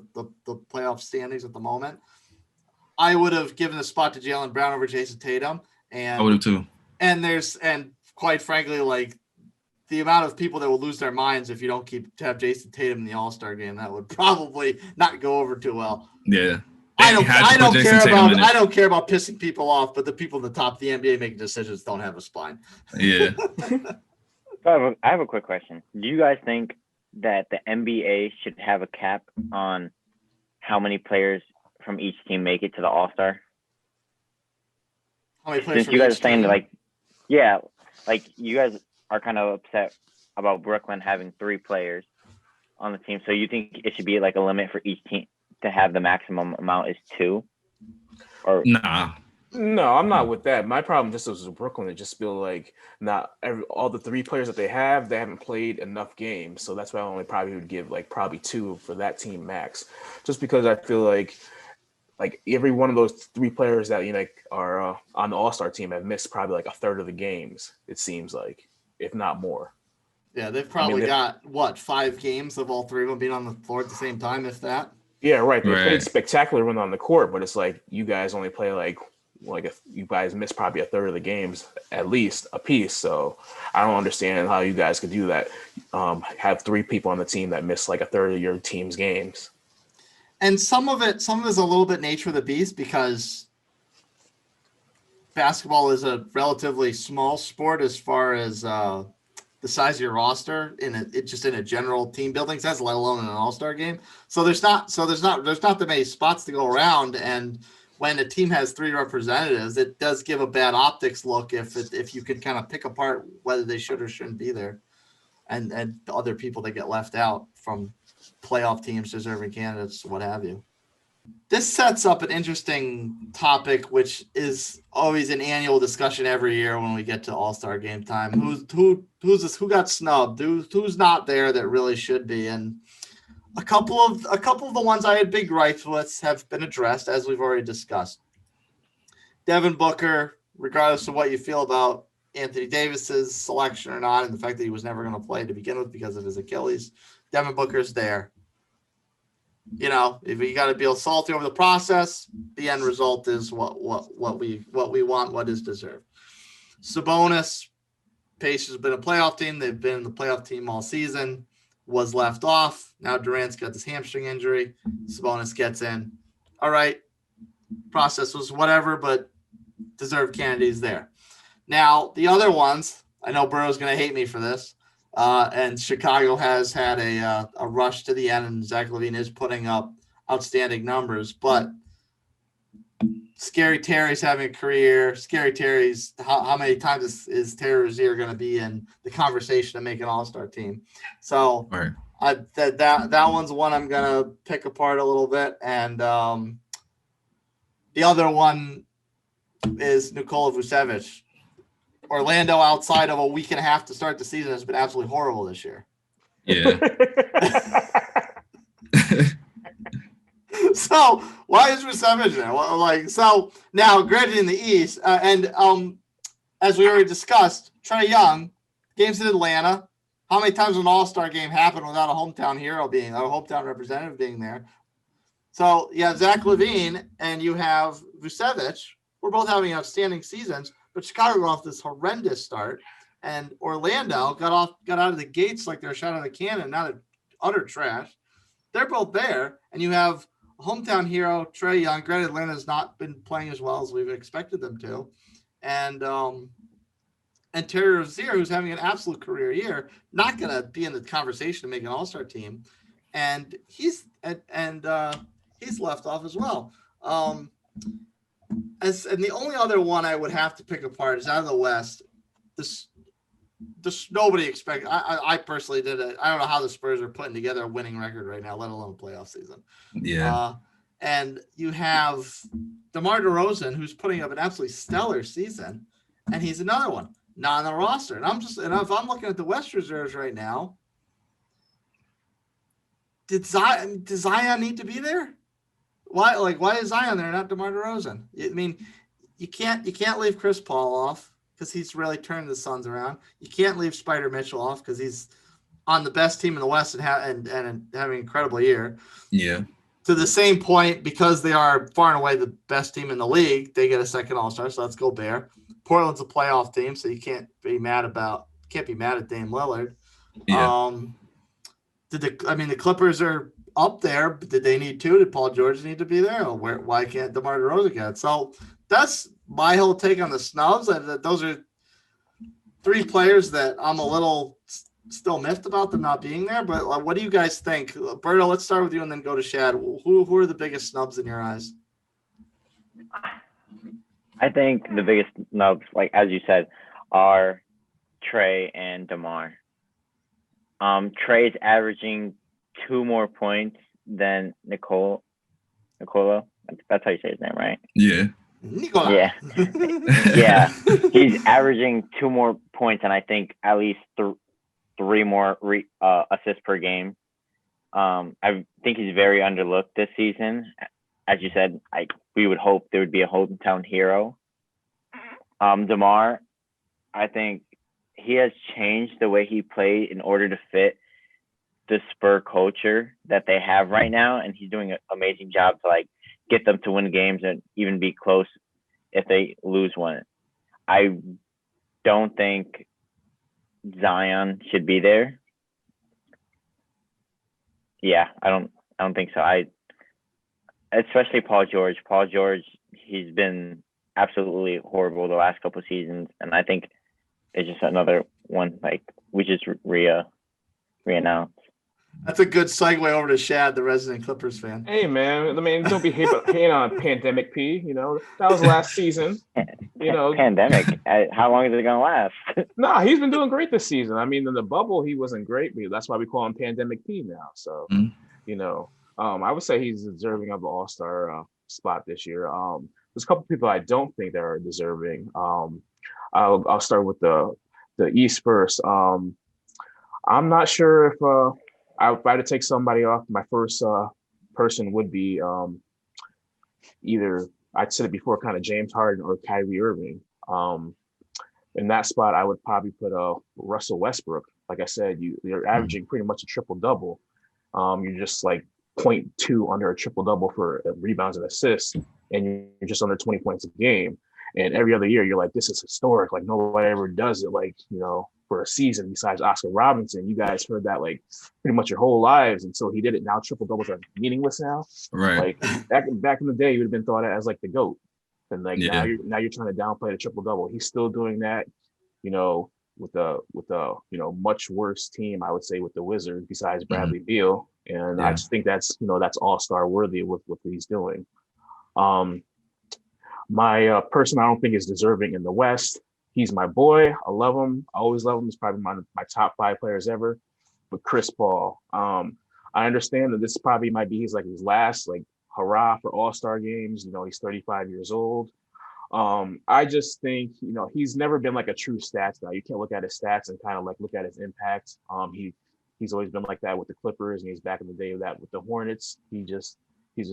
playoff standings at the moment. I would have given the spot to Jaylen Brown over Jason Tatum. And I would have too. And quite frankly, like the amount of people that will lose their minds if you don't have Jason Tatum in the All-Star game, that would probably not go over too well. Yeah. I don't care about pissing people off, but the people at the top of the NBA making decisions don't have a spine. Yeah. So I have a quick question. Do you guys think that the NBA should have a cap on how many players from each team make it to the All-Star? How many players? Since you guys are saying that, like you guys are kind of upset about Brooklyn having 3 players on the team, so you think it should be like a limit for each to have the maximum amount is 2? Or Nah. No, I'm not with that. My problem just was with Brooklyn. It just feel like all the 3 players that they haven't played enough games. So that's why I only probably would give like probably 2 for that team max. Just because I feel like every one of those 3 players that are on the All-Star team have missed probably like a third of the games. It seems like, if not more. Yeah, they've probably got 5 games of all 3 of them being on the floor at the same time, if that. Yeah, right. They played spectacular when on the court, but it's like you guys only play you guys miss probably a third of the games at least a piece. So I don't understand how you guys could do that. Have 3 people on the team that miss like a third of your team's games. And some of it is a little bit nature of the beast because basketball is a relatively small sport as far as the size of your roster in a general team building sense, let alone in an all-star game. So there's not that many spots to go around, and when a team has 3 representatives, it does give a bad optics look if you could kind of pick apart whether they should or shouldn't be there, and other people that get left out from playoff teams, deserving candidates, what have you. This sets up an interesting topic, which is always an annual discussion every year when we get to All-Star game time. Who got snubbed? Who's not there that really should be? And a couple of the ones I had big gripes with have been addressed, as we've already discussed. Devin Booker, regardless of what you feel about Anthony Davis's selection or not, and the fact that he was never going to play to begin with because of his Achilles, Devin Booker's there. If you got to be salty over the process, the end result is what we want, what is deserved. Sabonis, Pacers have been a playoff team. They've been the playoff team all season. Was left off. Now Durant's got this hamstring injury. Sabonis gets in. All right. Process was whatever, but deserved candidates there. Now, the other ones, I know Burrow's going to hate me for this, and Chicago has had a rush to the end, and Zach LaVine is putting up outstanding numbers, but Scary Terry's having a career. Scary Terry's how many times is Terry Rozier going to be in the conversation to make an All-Star team? So that one's one I'm going to pick apart a little bit, and the other one is Nikola Vucevic. Orlando, outside of a week and a half to start the season, has been absolutely horrible this year. Yeah. So why is Vucevic there? So now, granted, in the East, and as we already discussed, Trae Young, games in Atlanta. How many times an All-Star game happened without a hometown hero being, a hometown representative being there? So you have Zach LaVine and you have Vucevic. We're both having outstanding seasons, but Chicago got off this horrendous start, and Orlando got out of the gates like they're shot out of a cannon, not utter trash. They're both there, and you have a hometown hero, Trae Young. Granted, Atlanta's not been playing as well as we've expected them to, and Terry Rozier, who's having an absolute career year, not going to be in the conversation to make an All-Star team, and he's left off as well. And the only other one I would have to pick apart is out of the West. This nobody expected. I personally did it. I don't know how the Spurs are putting together a winning record right now, let alone a playoff season. Yeah. And you have DeMar DeRozan, who's putting up an absolutely stellar season, and he's another one not on the roster. And if I'm looking at the West reserves right now, does Zion need to be there? Why is Zion there, not DeMar DeRozan? I mean, you can't leave Chris Paul off because he's really turned the Suns around. You can't leave Spider Mitchell off because he's on the best team in the West and having an incredible year. Yeah. To the same point, because they are far and away the best team in the league, they get a second All-Star. So let's go Bear. Portland's a playoff team, so you can't be mad at Dame Lillard. Yeah. The Clippers are up there, but did they need to? Did Paul George need to be there? Or why can't DeMar DeRozan get it? So that's my whole take on the snubs. Those are 3 players that I'm a little still miffed about them not being there. But what do you guys think? Berto, let's start with you and then go to Shad. Who are the biggest snubs in your eyes? I think the biggest snubs, like as you said, are Trae and DeMar. Trae is averaging 2 more points than Nicole Nikola. That's how you say his name, right? Yeah. Nikola. Yeah. Yeah. He's averaging 2 more points and I think at least 3 more assists per game. I think he's very underlooked this season. As you said, we would hope there would be a hometown hero. DeMar, I think he has changed the way he played in order to fit the Spur culture that they have right now, and he's doing an amazing job to like get them to win games and even be close if they lose one. I don't think Zion should be there. Yeah, I don't think so. Especially Paul George. Paul George, he's been absolutely horrible the last couple of seasons, and I think it's just another one like we just re-announced. That's a good segue over to Shad, the resident Clippers fan. Hey, man. I mean, don't be hating on Pandemic P. You know, that was last season. You know, Pandemic. How long is it gonna last? Nah, he's been doing great this season. I mean, in the bubble, he wasn't great. That's why we call him Pandemic P now. So, you know, I would say he's deserving of the All-Star spot this year. There's a couple people I don't think that are deserving. I'll start with the East first. I'm not sure if I had to take somebody off. My first person would be either, I'd said it before, kind of James Harden or Kyrie Irving. In that spot, I would probably put Russell Westbrook. Like I said, you're averaging pretty much a triple-double. You're just like 0.2 under a triple-double for rebounds and assists, and you're just under 20 points a game. And every other year, you're like, this is historic. Like, nobody ever does it, like, you know, for a season besides Oscar Robertson. You guys heard that, like, pretty much your whole lives until he did it. Now triple-doubles are meaningless now. Right. Like, back in the day, you would have been thought of as, like, the GOAT. And, like, now you're trying to downplay the triple-double. He's still doing that, you know, with a you know, much worse team, I would say, with the Wizards besides Bradley Beal. And I just think that's, you know, that's all-star worthy with what he's doing. My person I don't think is deserving in the West. He's my boy. I love him. I always love him. He's probably my top 5 players ever. But Chris Paul. I understand that this probably might be his last like hurrah for All-Star games. You know, he's 35 years old. I just think, you know, he's never been like a true stats guy. You can't look at his stats and kind of like look at his impact. He's always been like that with the Clippers, and he's back in the day with that with the Hornets. He's just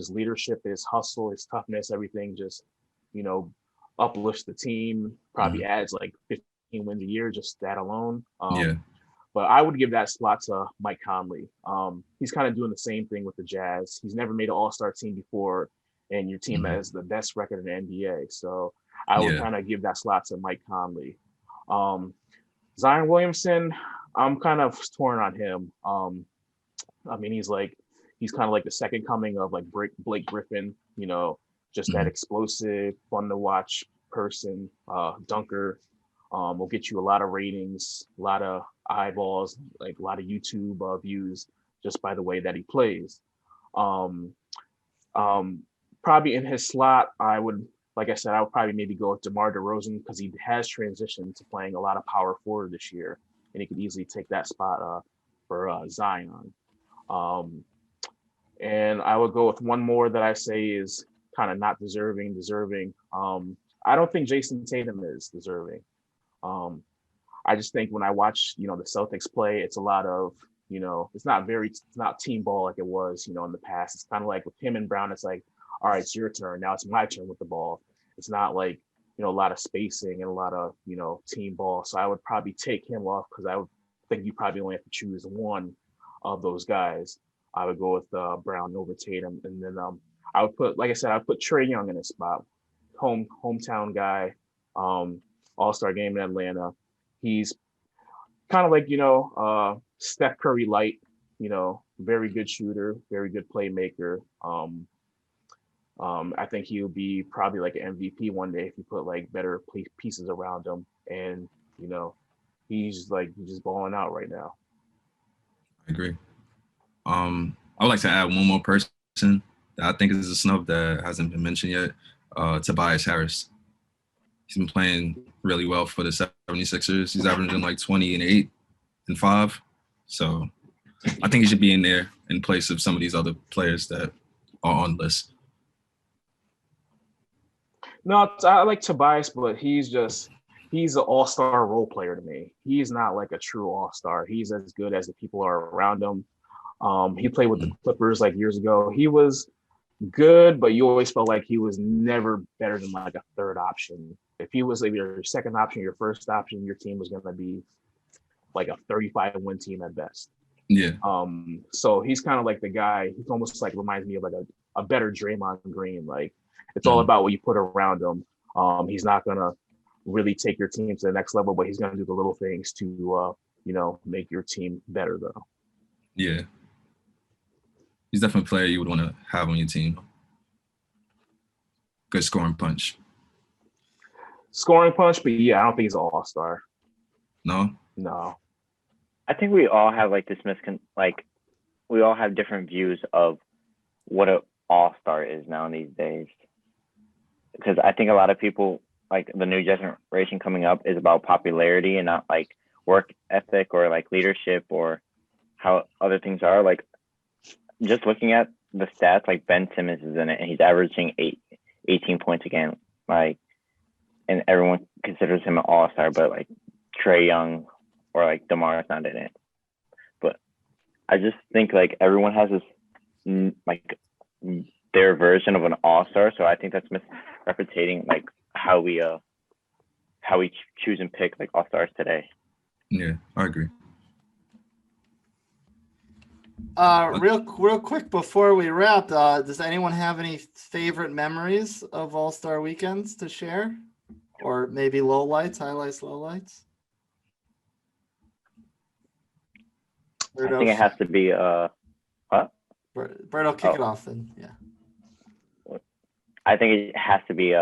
leadership, his hustle, his toughness, everything just, you know, uplifts the team, probably adds like 15 wins a year, just that alone. But I would give that slot to Mike Conley. He's kind of doing the same thing with the Jazz. He's never made an all-star team before, and your team has the best record in the NBA. So I would kind of give that slot to Mike Conley. Zion Williamson, I'm kind of torn on him. I mean, he's kind of like the second coming of like Blake Griffin, you know, just that explosive, fun to watch person, dunker. Will get you a lot of ratings, a lot of eyeballs, like a lot of YouTube views just by the way that he plays. Probably in his slot, I would probably maybe go with DeMar DeRozan because he has transitioned to playing a lot of power forward this year, and he could easily take that spot for Zion. And I would go with one more that I say is kind of not deserving. I don't think Jason Tatum is deserving. I just think when I watch, you know, the Celtics play, it's a lot of, you know, it's not team ball like it was, you know, in the past. It's kind of like with him and Brown, it's like, all right, it's your turn. Now it's my turn with the ball. It's not like, you know, a lot of spacing and a lot of, you know, team ball. So I would probably take him off because I would think you probably only have to choose one of those guys. I would go with Brown over Tatum. And then I would put, like I said, I'd put Trae Young in his spot. Hometown guy, All-Star game in Atlanta. He's kind of like, you know, Steph Curry light, you know, very good shooter, very good playmaker. I think he'll be probably like an MVP one day if you put like better pieces around him. And, you know, he's just balling out right now. I agree. I would like to add one more person that I think is a snub that hasn't been mentioned yet, Tobias Harris. He's been playing really well for the 76ers. He's averaging like 20 and 8 and 5. So I think he should be in there in place of some of these other players that are on the list. No, I like Tobias, but he's an all-star role player to me. He's not like a true all-star. He's as good as the people are around him. He played with the Clippers like years ago. He was good, but you always felt like he was never better than like a third option. If he was like your second option, your first option, your team was going to be like a 35-win team at best. Yeah. So he's kind of like the guy. He almost like reminds me of like a better Draymond Green. Like it's all about what you put around him. He's not gonna really take your team to the next level, but he's gonna do the little things to make your team better though. Yeah. He's definitely a player you would want to have on your team. Good scoring punch. Scoring punch, but yeah, I don't think he's an all-star. No? No. I think we all have like this we all have different views of what an all-star is now these days. Because I think a lot of people, like the new generation coming up, is about popularity and not like work ethic or like leadership or how other things are. Like just looking at the stats, like Ben Simmons is in it and he's averaging 18 points a game. Like, and everyone considers him an all-star, but like Trae Young or like DeMar is not in it. But I just think like everyone has this like their version of an all-star, so I think that's misrepresenting like how we choose and pick like all-stars today. Yeah, I agree. Real quick before we wrap, does anyone have any favorite memories of All-Star weekends to share? Or maybe highlights, lowlights? I think it has to be what? Berto, kick it off and yeah. I think it has to be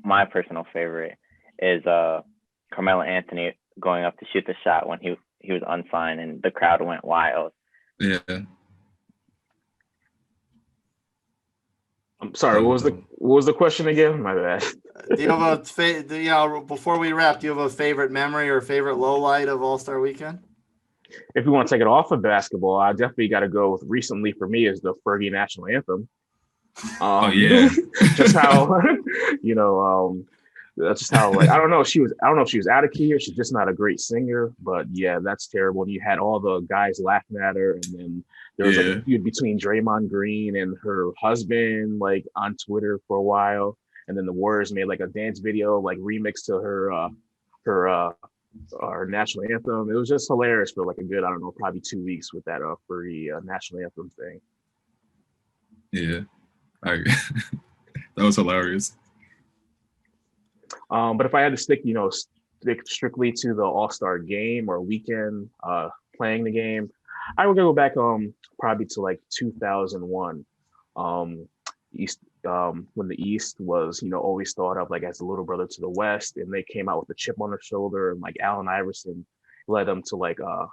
my personal favorite is Carmelo Anthony going up to shoot the shot when he was unsigned and the crowd went wild. Yeah. I'm sorry. What was the question again? My bad. Do you have before we wrap, do you have a favorite memory or favorite low light of All-Star weekend? If we want to take it off of basketball, I definitely got to go with recently for me is the Fergie national anthem. Oh yeah. Just how that's just how like I don't know if she was out of key or she's just not a great singer, but yeah, that's terrible. And you had all the guys laughing at her, and then there was like a feud between Draymond Green and her husband like on Twitter for a while, and then the Warriors made like a dance video like remix to her national anthem. It was just hilarious for like a good probably 2 weeks with that Fergie national anthem thing. Yeah, that was hilarious. But if I had to stick strictly to the All-Star game or weekend playing the game, I would go back probably to like 2001. East when the East was always thought of like as the little brother to the West, and they came out with a chip on their shoulder, and like Allen Iverson led them to like a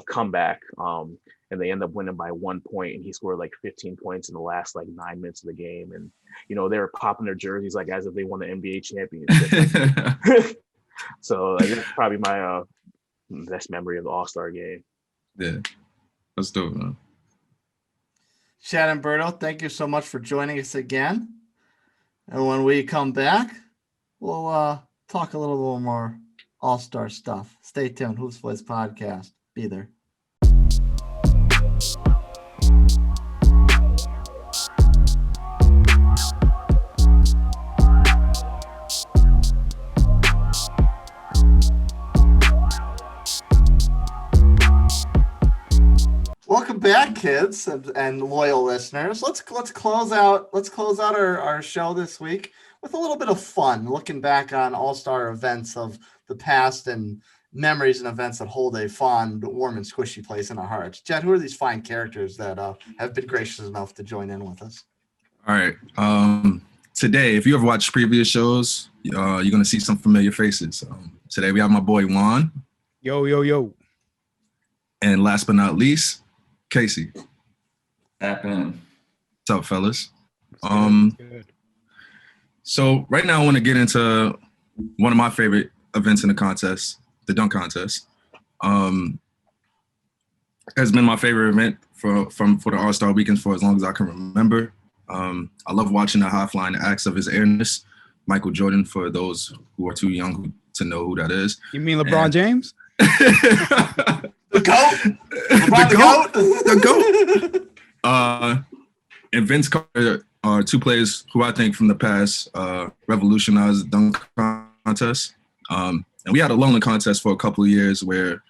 comeback, and they end up winning by 1 point, and he scored like 15 points in the last like 9 minutes of the game, and they were popping their jerseys like as if they won the NBA championship. So that's probably my best memory of the All-Star game. Yeah, that's dope, man. Shannon Berto, thank you so much for joining us again. And when we come back, we'll talk a little bit more All-Star stuff. Stay tuned. Hoops Boys Podcast. Be there. Welcome back, kids and loyal listeners. Let's close out our show this week with a little bit of fun, looking back on all-star events of the past and memories and events that hold a fond, warm, and squishy place in our hearts. Jed, who are these fine characters that have been gracious enough to join in with us? All right. Today, if you ever watched previous shows, you're going to see some familiar faces. Today, we have my boy Juan. Yo. And last but not least, Casey. Happening. What's up, fellas? Good. So right now I want to get into one of my favorite events in the contest, the dunk contest. Has been my favorite event for the All-Star weekend for as long as I can remember. I love watching the high flying acts of his airness. Michael Jordan, for those who are too young to know who that is. You mean LeBron James? The GOAT. The GOAT. And Vince Carter are two players who I think from the past revolutionized the dunk contest. And we had a lonely contest for a couple of years where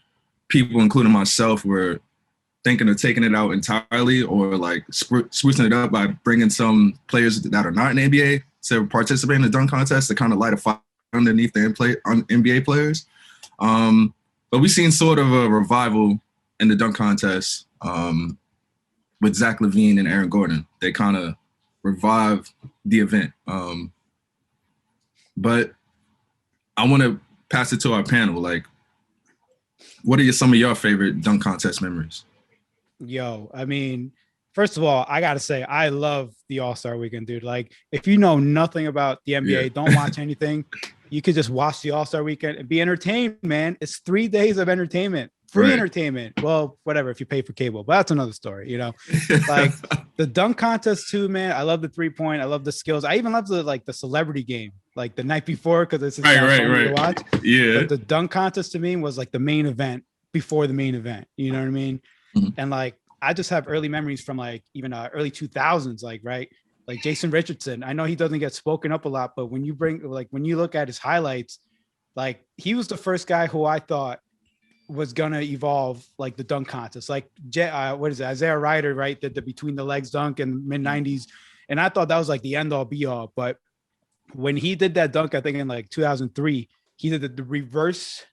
people, including myself, were thinking of taking it out entirely or like sprucing it up by bringing some players that are not in the NBA to participate in the dunk contest to kind of light a fire underneath the NBA players. But we've seen sort of a revival in the dunk contest with Zach LaVine and Aaron Gordon. They kind of revived the event. But I want to pass it to our panel. Like, what are some of your favorite dunk contest memories? Yo, I mean, first of all, I got to say, I love the All-Star Weekend, dude. Like, if you know nothing about the NBA, don't watch anything. You could just watch the All-Star Weekend and be entertained, man. It's 3 days of entertainment, free entertainment. Well, whatever, if you pay for cable, but that's another story, you know? Like, the dunk contest too, man. I love the 3-point. I love the skills. I even love the celebrity game, like the night before, because it's just fun to watch. Yeah. But the dunk contest to me was like the main event before the main event. You know what I mean? Mm-hmm. And like, I just have early memories from like even early 2000s, like, right? Like Jason Richardson. I know he doesn't get spoken up a lot, but when you look at his highlights, like he was the first guy who I thought was gonna evolve like the dunk contest. Like what is it? Isaiah Ryder, right? Did the between the legs dunk in mid 90s. And I thought that was like the end all be all. But when he did that dunk, I think in like 2003, he did the reverse,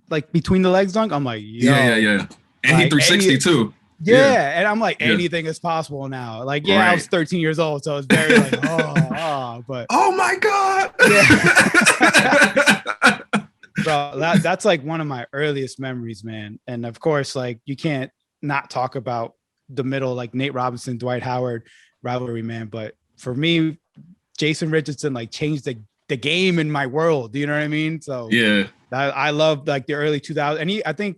like between the legs dunk. I'm like, yo. Yeah. And like, he 360 too. Yeah, and I'm like, anything is possible now. Like, I was 13 years old, so it's very like, but oh my god, bro, that's like one of my earliest memories, man. And of course, like you can't not talk about the middle, like Nate Robinson, Dwight Howard rivalry, man. But for me, Jason Richardson like changed the game in my world. Do you know what I mean? So I love like the early 2000s, and I think.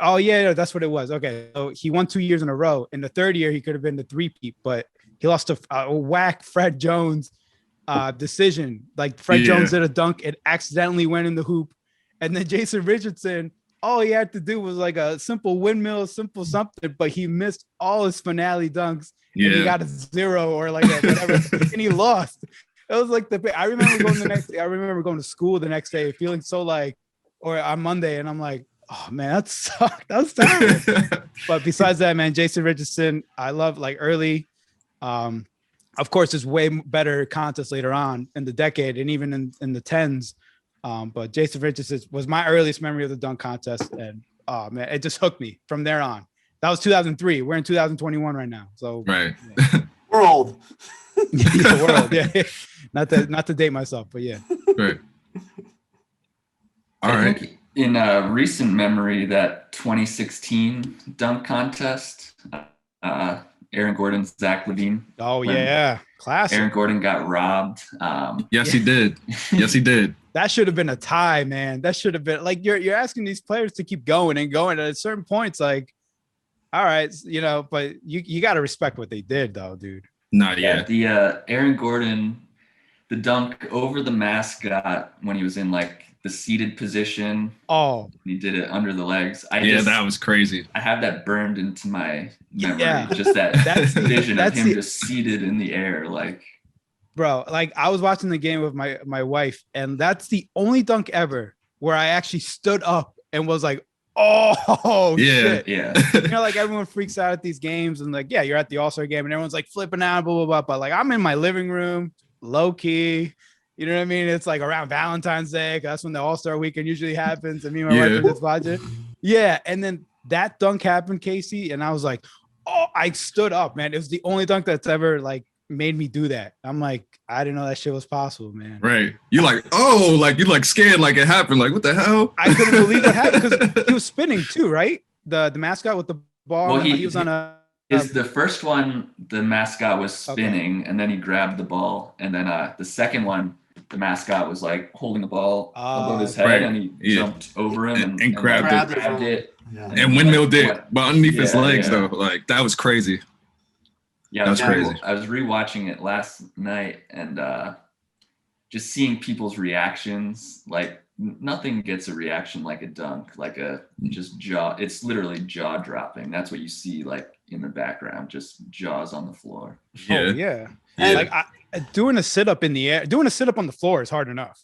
Oh yeah, that's what it was. Okay, so he won 2 years in a row. In the third year, he could have been the three-peat, but he lost a whack Fred Jones decision. Like Fred Jones did a dunk, it accidentally went in the hoop, and then Jason Richardson, all he had to do was like a simple windmill, simple something, but he missed all his finale dunks. And he got a 0 or like a whatever, and he lost. It was like I remember going to school the next day, feeling so like, or on Monday, and I'm like, oh man, that sucked. That was terrible. But besides that, man, Jason Richardson, I love like early. Of course, there's way better contests later on in the decade and even in the tens. But Jason Richardson was my earliest memory of the dunk contest, and oh man, it just hooked me from there on. That was 2003. We're in 2021 right now, so right. We're old. We're old. Yeah, not to date myself, but yeah. Right. All right. Think in recent memory, that 2016 dunk contest, Aaron Gordon, Zach LaVine. Oh yeah, classic. Aaron Gordon got robbed. Yes, he did. Yes, he did. That should have been a tie, man. That should have been like you're asking these players to keep going and going. At certain points, like, all right, you know, but you got to respect what they did, though, dude. Not yet. The Aaron Gordon, the dunk over the mascot when he was in like the seated position. Oh, he did it under the legs. That was crazy. I have that burned into my memory. Yeah. Just that vision of him just seated in the air, like. Bro, like I was watching the game with my wife, and that's the only dunk ever where I actually stood up and was like, oh shit. Yeah. You know, like everyone freaks out at these games, and like, yeah, you're at the All-Star game and everyone's like flipping out, blah, blah, blah. But like I'm in my living room, low key. You know what I mean? It's like around Valentine's Day. That's when the All-Star weekend usually happens. And me and my wife are just watching. Yeah. And then that dunk happened, Casey. And I was like, oh, I stood up, man. It was the only dunk that's ever like made me do that. I'm like, I didn't know that shit was possible, man. Right. You're like, oh, like you're like scared like it happened. Like, what the hell? I couldn't believe it happened because he was spinning too, right? The mascot with the ball. Well, he was on a the first one, the mascot was spinning, and then he grabbed the ball. And then the second one, the mascot was like holding the ball above his head, and he jumped over him and grabbed it. Yeah. And windmilled it, but underneath his legs though. Like that was crazy. Yeah, that was crazy. I was rewatching it last night, and just seeing people's reactions, like nothing gets a reaction like a dunk, like a just jaw. It's literally jaw dropping. That's what you see like in the background, just jaws on the floor. Yeah. Oh, yeah. Yeah. Like doing a sit up in the air, doing a sit up on the floor is hard enough.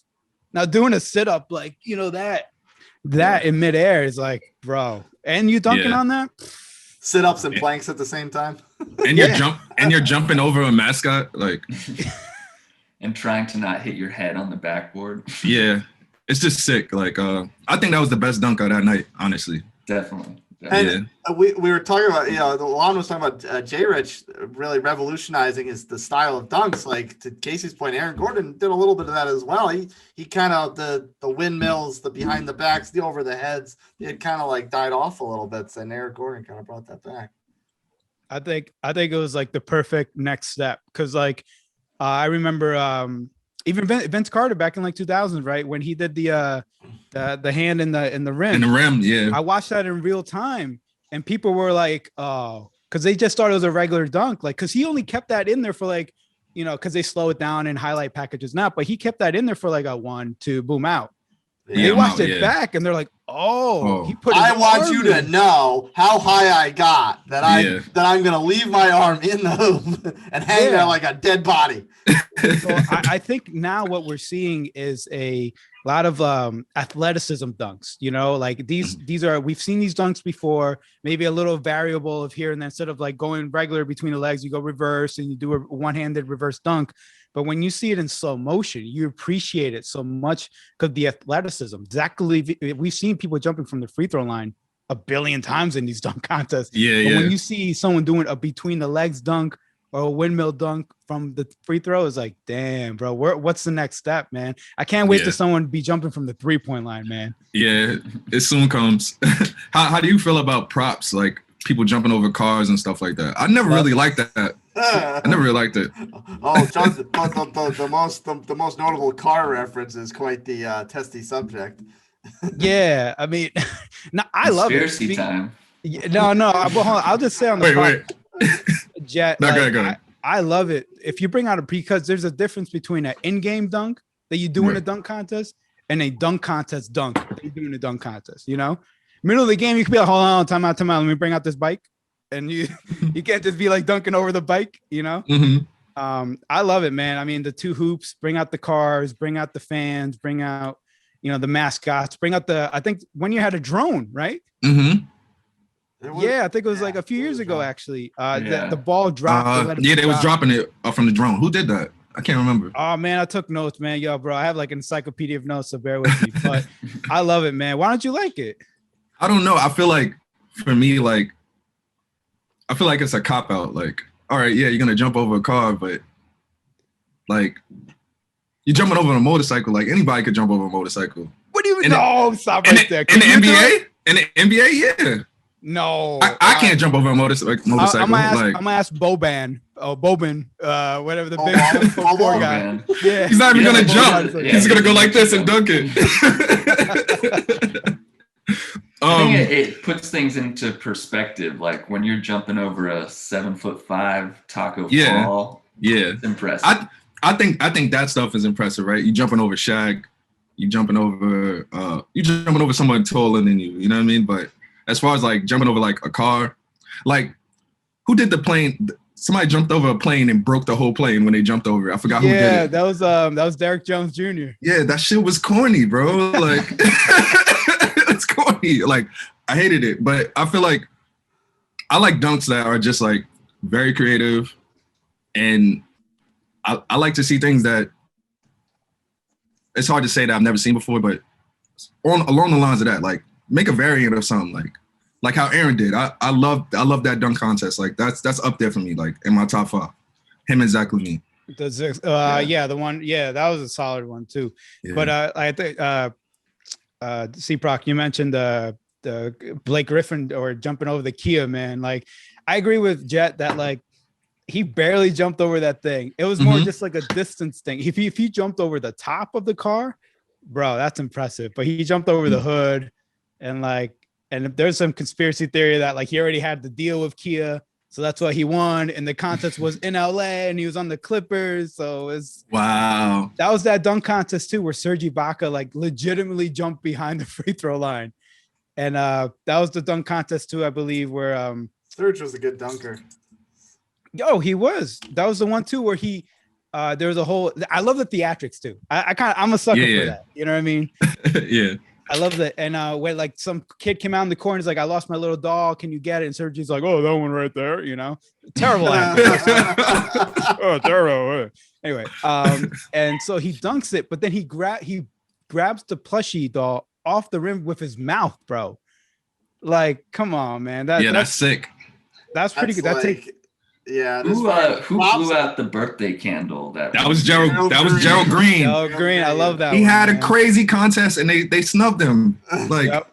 Now doing a sit up, like, you know, that in midair is like, bro, and you dunking on that? Sit-ups and planks at the same time. And you're jumping over a mascot, like, and trying to not hit your head on the backboard. Yeah, it's just sick. Like, I think that was the best dunk of that night, honestly. Definitely. And we were talking about, you know, Lon was talking about J-Rich really revolutionizing the style of dunks. Like, to Casey's point, Aaron Gordon did a little bit of that as well. He kind of, the windmills, the behind the backs, the over the heads, it kind of like died off a little bit. And Aaron Gordon kind of brought that back. I think it was like the perfect next step. Cause like, I remember even Vince Carter back in like 2000, right? When he did the hand in the rim. In the rim, yeah. I watched that in real time, and people were like, "Oh," because they just thought it was a regular dunk, like because he only kept that in there for like, you know, because they slow it down in highlight packages now, but he kept that in there for like a 1, 2, boom out. Yeah, they watched it back, and they're like, "Oh, he put." I want you to know how high I got that I'm gonna leave my arm in the hoop and hang there like a dead body. So I think now what we're seeing is a lot of athleticism dunks, you know, like these are, we've seen these dunks before, maybe a little variable of here and then, instead of like going regular between the legs, you go reverse and you do a one-handed reverse dunk. But when you see it in slow motion, you appreciate it so much because the athleticism. Exactly, we've seen people jumping from the free throw line a billion times in these dunk contests. But when you see someone doing a between the legs dunk or a windmill dunk from the free throw, is like, damn, bro, what's the next step, man? I can't wait to someone be jumping from the 3-point line, man. Yeah, it soon comes. How do you feel about props, like people jumping over cars and stuff like that? I never really liked that. I never really liked it. Oh, John, the most notable car reference is quite the testy subject. Yeah, I mean, no, I love it. Conspiracy time. No, but hold on, I'll just say on the wait. Jet, no, like, go ahead. I love it. If you bring out because there's a difference between an in-game dunk that you do in a dunk contest and a dunk contest dunk that you do in a dunk contest, you know? Middle of the game, you could be like, hold on, time out, let me bring out this bike. And you can't just be like dunking over the bike, you know? Mm-hmm. I love it, man. I mean, the two hoops, bring out the cars, bring out the fans, bring out, you know, the mascots, bring out I think when you had a drone, right? Mm-hmm. Yeah, I think it was like a few years ago, actually. The ball dropped. They was dropping it from the drone. Who did that? I can't remember. Oh, man, I took notes, man. Yo, bro, I have like an encyclopedia of notes, so bear with me. But I love it, man. Why don't you like it? I don't know. I feel like, for me, like, I feel like it's a cop-out. Like, all right, yeah, you're going to jump over a car, but, like, you're jumping over a motorcycle. Like, anybody could jump over a motorcycle. What do you mean? No, stop right there. In the NBA? In the NBA, yeah. No, I can't jump over a motorcycle. I'm gonna ask Boban, whatever the big four guy. Yeah, he's not even gonna jump. He's gonna go like this and dunk it. I think it puts things into perspective. Like when you're jumping over a 7'5" taco fall. Yeah, it's impressive. I think that stuff is impressive, right? You jumping over Shaq, you jumping over someone taller than you. You know what I mean? But as far as like jumping over like a car, like who did the plane? Somebody jumped over a plane and broke the whole plane when they jumped over. I forgot who did it. Yeah, that was Derrick Jones Jr. Yeah, that shit was corny, bro. Like it's corny. Like I hated it, but I feel like I like dunks that are just like very creative, and I like to see things that it's hard to say that I've never seen before, but along the lines of that, like. Make a variant of something like how Aaron did. I love that dunk contest. Like that's up there for me, like in my top 5. Him and Zach LaVine. The one, that was a solid one too. Yeah. But I think CProc, you mentioned the Blake Griffin or jumping over the Kia, man. Like I agree with Jet that like he barely jumped over that thing. It was more just like a distance thing. If he jumped over the top of the car, bro, that's impressive. But he jumped over the hood. And there's some conspiracy theory that like he already had the deal with Kia, So that's why he won. And the contest was in LA and he was on the Clippers. So it's Wow. that was that dunk contest too, where Serge Ibaka like legitimately jumped behind the free throw line. And that was the dunk contest too, I believe, where Serge was a good dunker. he was. That was the one too where he there was a whole I love the theatrics too. I'm a sucker for that. You know what I mean? Yeah. I love that. And when like some kid came out in the corner, he's like, I lost my little doll. Can you get it? And Sergio's like, oh, that one right there, you know, terrible. Oh, terrible. Anyway. And so he dunks it, but then he grabs the plushie doll off the rim with his mouth, bro. Like, come on, man. That's sick. That's pretty good. Yeah. Who blew out the birthday candle? That was Gerald. That was Gerald Green. Gerald Green. I love that. He had a crazy contest and they snubbed him. Like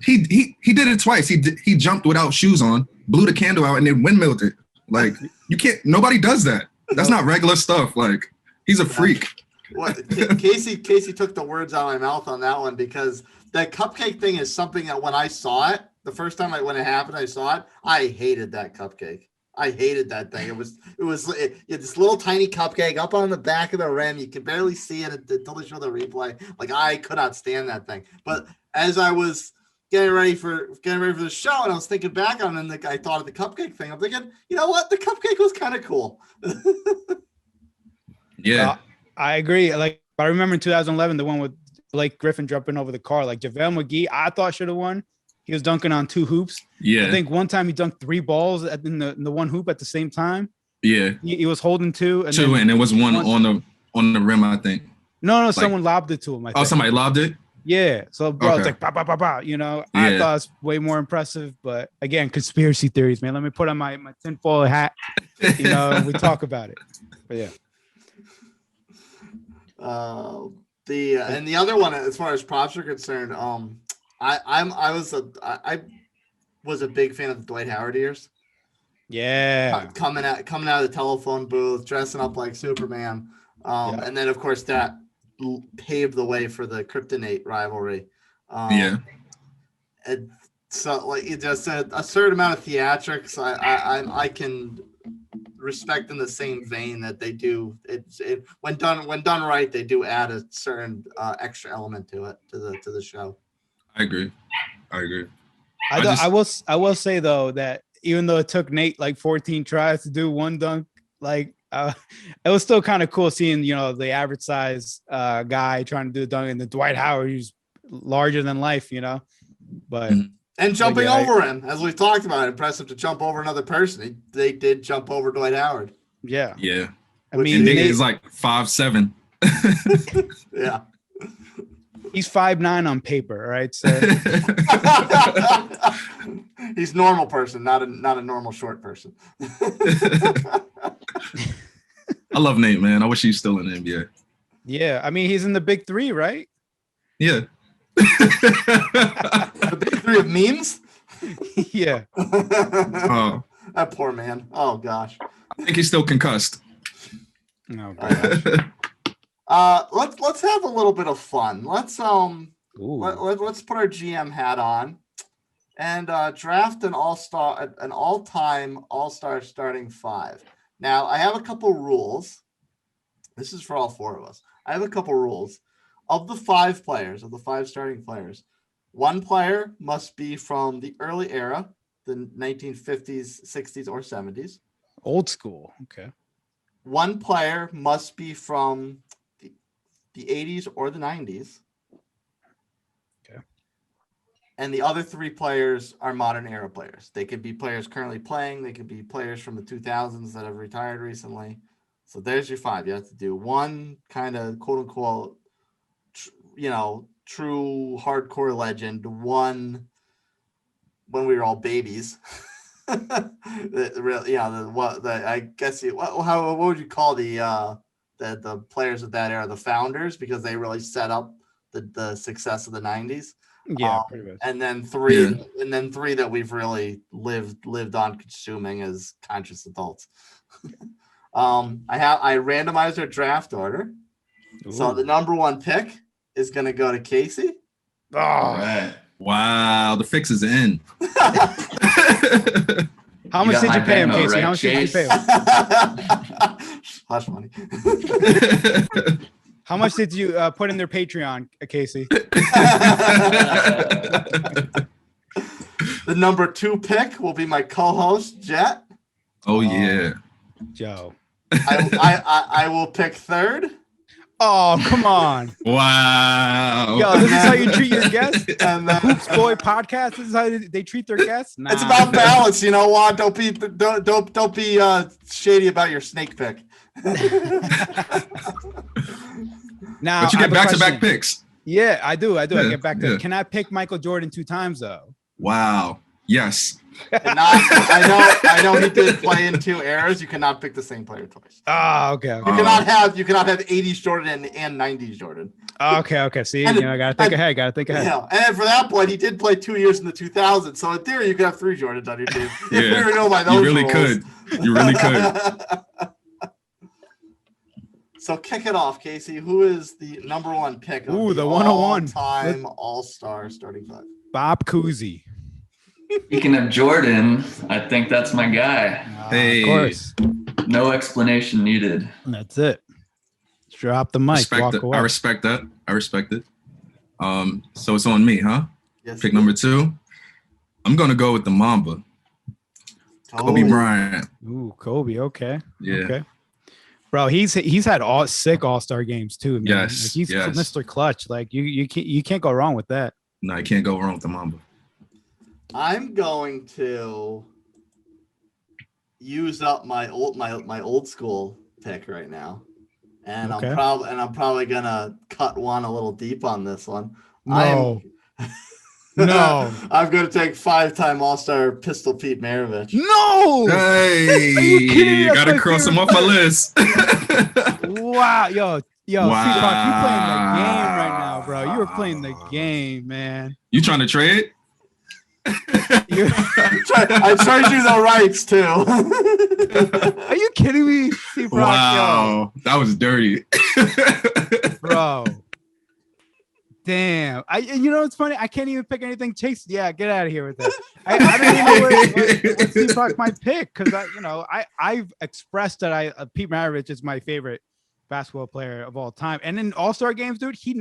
he did it twice. He jumped without shoes on, blew the candle out, and then windmilled it. Like you can't. Nobody does that. That's not regular stuff. Like he's a freak. What Casey took the words out of my mouth on that one, because that cupcake thing is something that when I saw it the first time when it happened, I saw it. I hated that cupcake. I hated that thing. It was this little tiny cupcake up on the back of the rim. You can barely see it until they show the replay. Like I could not stand that thing. But as I was getting ready for the show, and I was thinking back on it, and I thought of the cupcake thing. I'm thinking, you know what? The cupcake was kind of cool. Yeah, I agree. Like I remember in 2011, the one with Blake Griffin jumping over the car. Like JaVale McGee, I thought should have won. He was dunking on 2 hoops. Yeah. I think one time he dunked 3 balls in the one hoop at the same time. Yeah. He was holding 2. And there was one on the rim, I think. No, someone lobbed it to him. I think. Somebody lobbed it? Yeah. So, bro, it's like, bah, bah, bah, bah, you know. Yeah. I thought it's way more impressive. But, again, conspiracy theories, man. Let me put on my tinfoil hat, you know, and we talk about it. But, yeah. And the other one, as far as props are concerned, I was a big fan of the Dwight Howard years. Yeah, coming out of the telephone booth, dressing up like Superman, and then of course that paved the way for the Kryptonite rivalry. And so like it just a certain amount of theatrics. I can respect in the same vein that they do. When done right, they do add a certain extra element to it to the show. I agree. I will say though that even though it took Nate like 14 tries to do one dunk, like it was still kind of cool seeing, you know, the average size guy trying to do a dunk, and the Dwight Howard, who's larger than life, you know. But and jumping over him, as we've talked about, impressive to jump over another person. They did jump over Dwight Howard. Yeah. I mean, Nate is like 5'7". Yeah. He's 5'9" on paper, right? So he's normal person, not a normal short person. I love Nate, man. I wish he's still in the NBA. Yeah, I mean, he's in the big 3, right? Yeah. The big 3 of memes? Yeah. Oh. That poor man. Oh gosh. I think he's still concussed. Oh gosh. Let's have a little bit of fun. Let's put our GM hat on and draft an all-time all-star starting 5. Now I have a couple rules. This is for all 4 of us. I have a couple rules. Of the 5 starting players, 1 player must be from the early era, the 1950s, 60s, or 70s. Old school. Okay. 1 player must be from the 80s or the 90s. Okay. And the other 3 players are modern era players. They could be players currently playing. They could be players from the 2000s that have retired recently. So there's your 5. You have to do 1 kind of quote unquote, true hardcore legend. 1 when we were all babies. What would you call the players of that era, the founders, because they really set up the success of the 90s. Yeah, pretty much. And then 3 that we've really lived on consuming as conscious adults. I randomized our draft order. Ooh. So the number 1 pick is going to go to Casey. All right. Wow, the fix is in. How much got did my you pay him, Venmo, Casey? right, How much did you Chase? pay him? Hush money. How much did you put in their Patreon, Casey? The number 2 pick will be my co-host, Jet. Oh yeah. Joe. I will pick 3rd. Oh, come on. Wow. Yo, this is how you treat your guests? And The then, Hoops Boy podcast, this is how they treat their guests? Nah. it's about balance, you know what? Don't be shady about your snake pick. Now, But you I have get a back-to-back question. picks. Yeah, I do. I Yeah, get back to yeah. it. Can I pick Michael Jordan 2 times, though? Wow. Yes. I know he did play in 2 eras. You cannot pick the same player twice. Oh, okay. You cannot have 80s Jordan and 90s Jordan. Okay. See, And- I gotta think ahead. Yeah, and for that point, he did play 2 years in the 2000s. So in theory, you could have 3 Jordans on your team. If we Yeah. were to go by those You really rules. could. You really could. So kick it off, Casey. Who is the number 1 pick? Of Ooh, the 101. All-time All-Star starting 5. Bob Cousy. Speaking of Jordan, I think that's my guy. Hey. Of course. No explanation needed. That's it. Drop the mic. Walk away. I respect that. I respect it. So it's on me, huh? Yes. Pick number 2. I'm gonna go with the Mamba, Kobe Bryant. Ooh, Kobe. Okay. Yeah. Okay. Bro, he's had sick All-Star games too. Man. Yes, Like, he's yes. Mr. Clutch. Like you can't go wrong with that. No, I can't go wrong with the Mamba. I'm going to use up my old school pick right now, and Okay. I'm probably gonna cut one a little deep on this one. No. No. I'm going to take 5-time All-Star Pistol Pete Maravich. No. Hey, Are you kidding me? That's gotta my cross him favorite off my list. Wow. Yo, Wow. CProc, you playing the game right now, bro. You were playing the game, man. You trying to trade? You- I charge you the rights too. Are you kidding me, CProc? Wow, that was dirty. Yo, bro. Damn. You know what's funny? I can't even pick anything. Chase, yeah, get out of here with that. I don't even know what CProc might pick because I've expressed that Pete Maravich is my favorite basketball player of all time. And in All-Star games, dude, he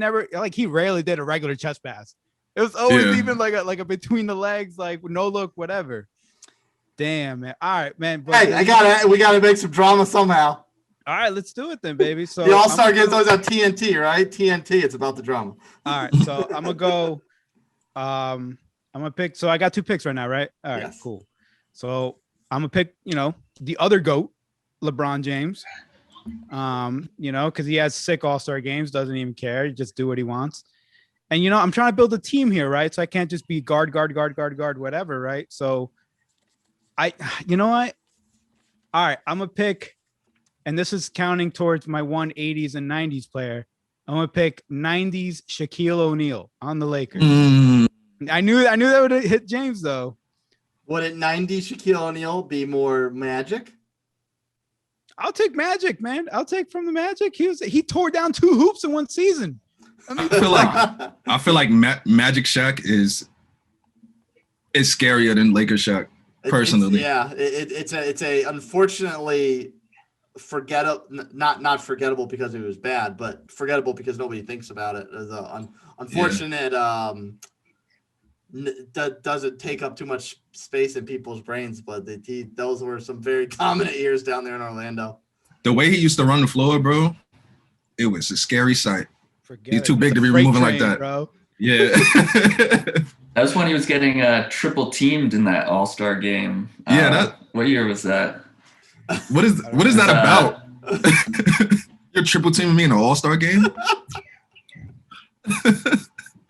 rarely did a regular chest pass. It was always even like a between the legs, like no look, whatever. Damn, man. All right, man. But Hey, we gotta make some drama somehow. all right, let's do it then, baby. So The All-Star game's always on TNT, right? TNT, it's about the drama. all right, so I'm gonna go. I'm gonna pick. So I got 2 picks right now, right? All right, Yes. cool. So I'm gonna pick, the other GOAT, LeBron James. Because he has sick All-Star games, doesn't even care, just do what he wants. And I'm trying to build a team here, right? So I can't just be guard, whatever, right? So you know what? All right, I'm gonna pick, and this is counting towards my 180s and 90s player. I'm gonna pick 90s Shaquille O'Neal on the Lakers. I knew that would have hit James though. Would it 90 Shaquille O'Neal be more Magic? I'll take Magic, man. I'll take from the Magic. He tore down 2 hoops in one season. I mean, I feel like Magic Shaq is scarier than Lakers Shaq. Personally, it's a unfortunately forgettable, not forgettable because it was bad, but forgettable because nobody thinks about it. As unfortunate, doesn't take up too much space in people's brains, but those were some very dominant years down there in Orlando. the way he used to run the floor, bro, it was a scary sight. He's too big to be Freight moving like train, that, bro. Yeah. That was when he was getting triple teamed in that All-Star game. Yeah, what year was that? What is that about? You're triple teaming me in an All-Star game?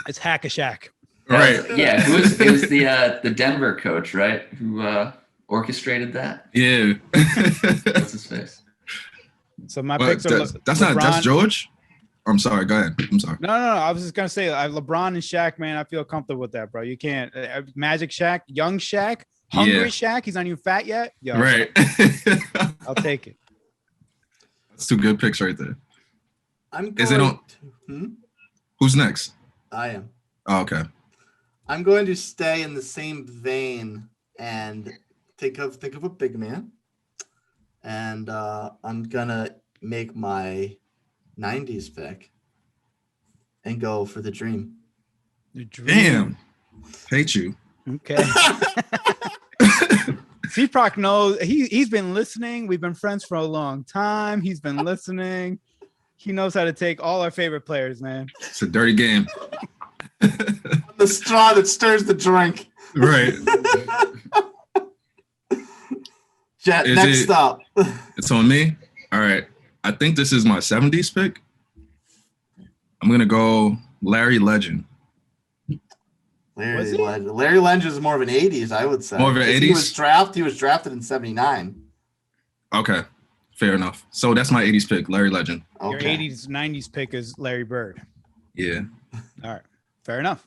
It's Hack-a-Shack. Right. Yeah, it was the Denver coach, right? Who orchestrated that? Yeah. What's his face? So my But picks are that's LeBron. George? I'm sorry. Go ahead. I'm sorry. No. I was just gonna say LeBron and Shaq, man. I feel comfortable with that, bro. You can't Magic Shaq, young Shaq, hungry Shaq. He's not even fat yet. Yo, Right. I'll take it. That's 2 good picks right there. Is it on? Who's next? I am. Oh, okay. I'm going to stay in the same vein and think of a big man, and I'm gonna make my 90s pick and go for the Dream. The Dream. Damn. Hate you. Okay. CProc knows he's been listening. We've been friends for a long time. He's been listening. He knows how to take all our favorite players, man. It's a dirty game. The straw that stirs the drink. Right. Jet, Is next it- up. It's on me. All right. I think this is my 70s pick. I'm going to go Larry Legend. Was he? Larry Legend is more of an 80s, I would say. More of an 'Cause 80s? He was drafted in 79. Okay. Fair enough. So that's my 80s pick, Larry Legend. Your Okay. 80s, 90s pick is Larry Bird. Yeah. All right. Fair enough.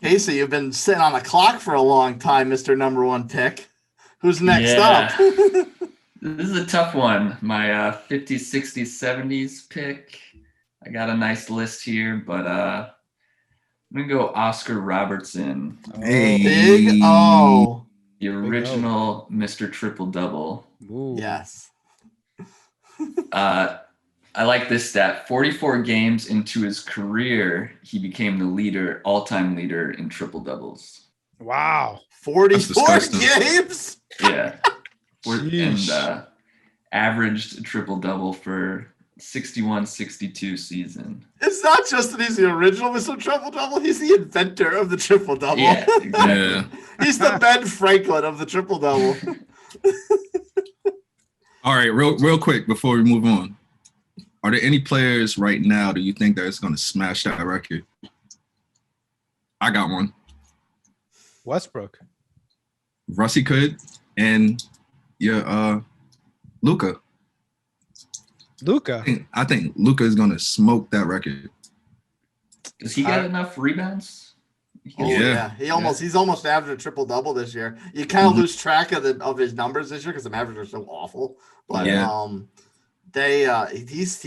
Casey, you've been sitting on the clock for a long time, Mr. Number One pick. Who's next Yeah. up? This is a tough one. My 50s, 60s, 70s pick. I got a nice list here, but I'm going to go Oscar Robertson, Hey. Big O. the original Mr. Triple Double. Ooh. Yes. I like this stat. 44 games into his career, he became the all-time leader in triple doubles. Wow. 44 disgusting. games? Yeah. And Sheesh. averaged a triple double for 61-62 season. It's not just that he's the original Mr. Triple Double, he's the inventor of the Triple Double. Yeah, exactly. Yeah. He's the Ben Franklin of the Triple Double. All right. Real quick before we move on. Are there any players right now do you think that is going to smash that record? I got one. Westbrook. Russie could, and Luka. Luka. I think Luka is going to smoke that record. Does he get enough rebounds? Oh, Yeah. yeah. He's almost averaged a triple double this year. You kind of lose track of his numbers this year because the Mavericks are so awful. But he's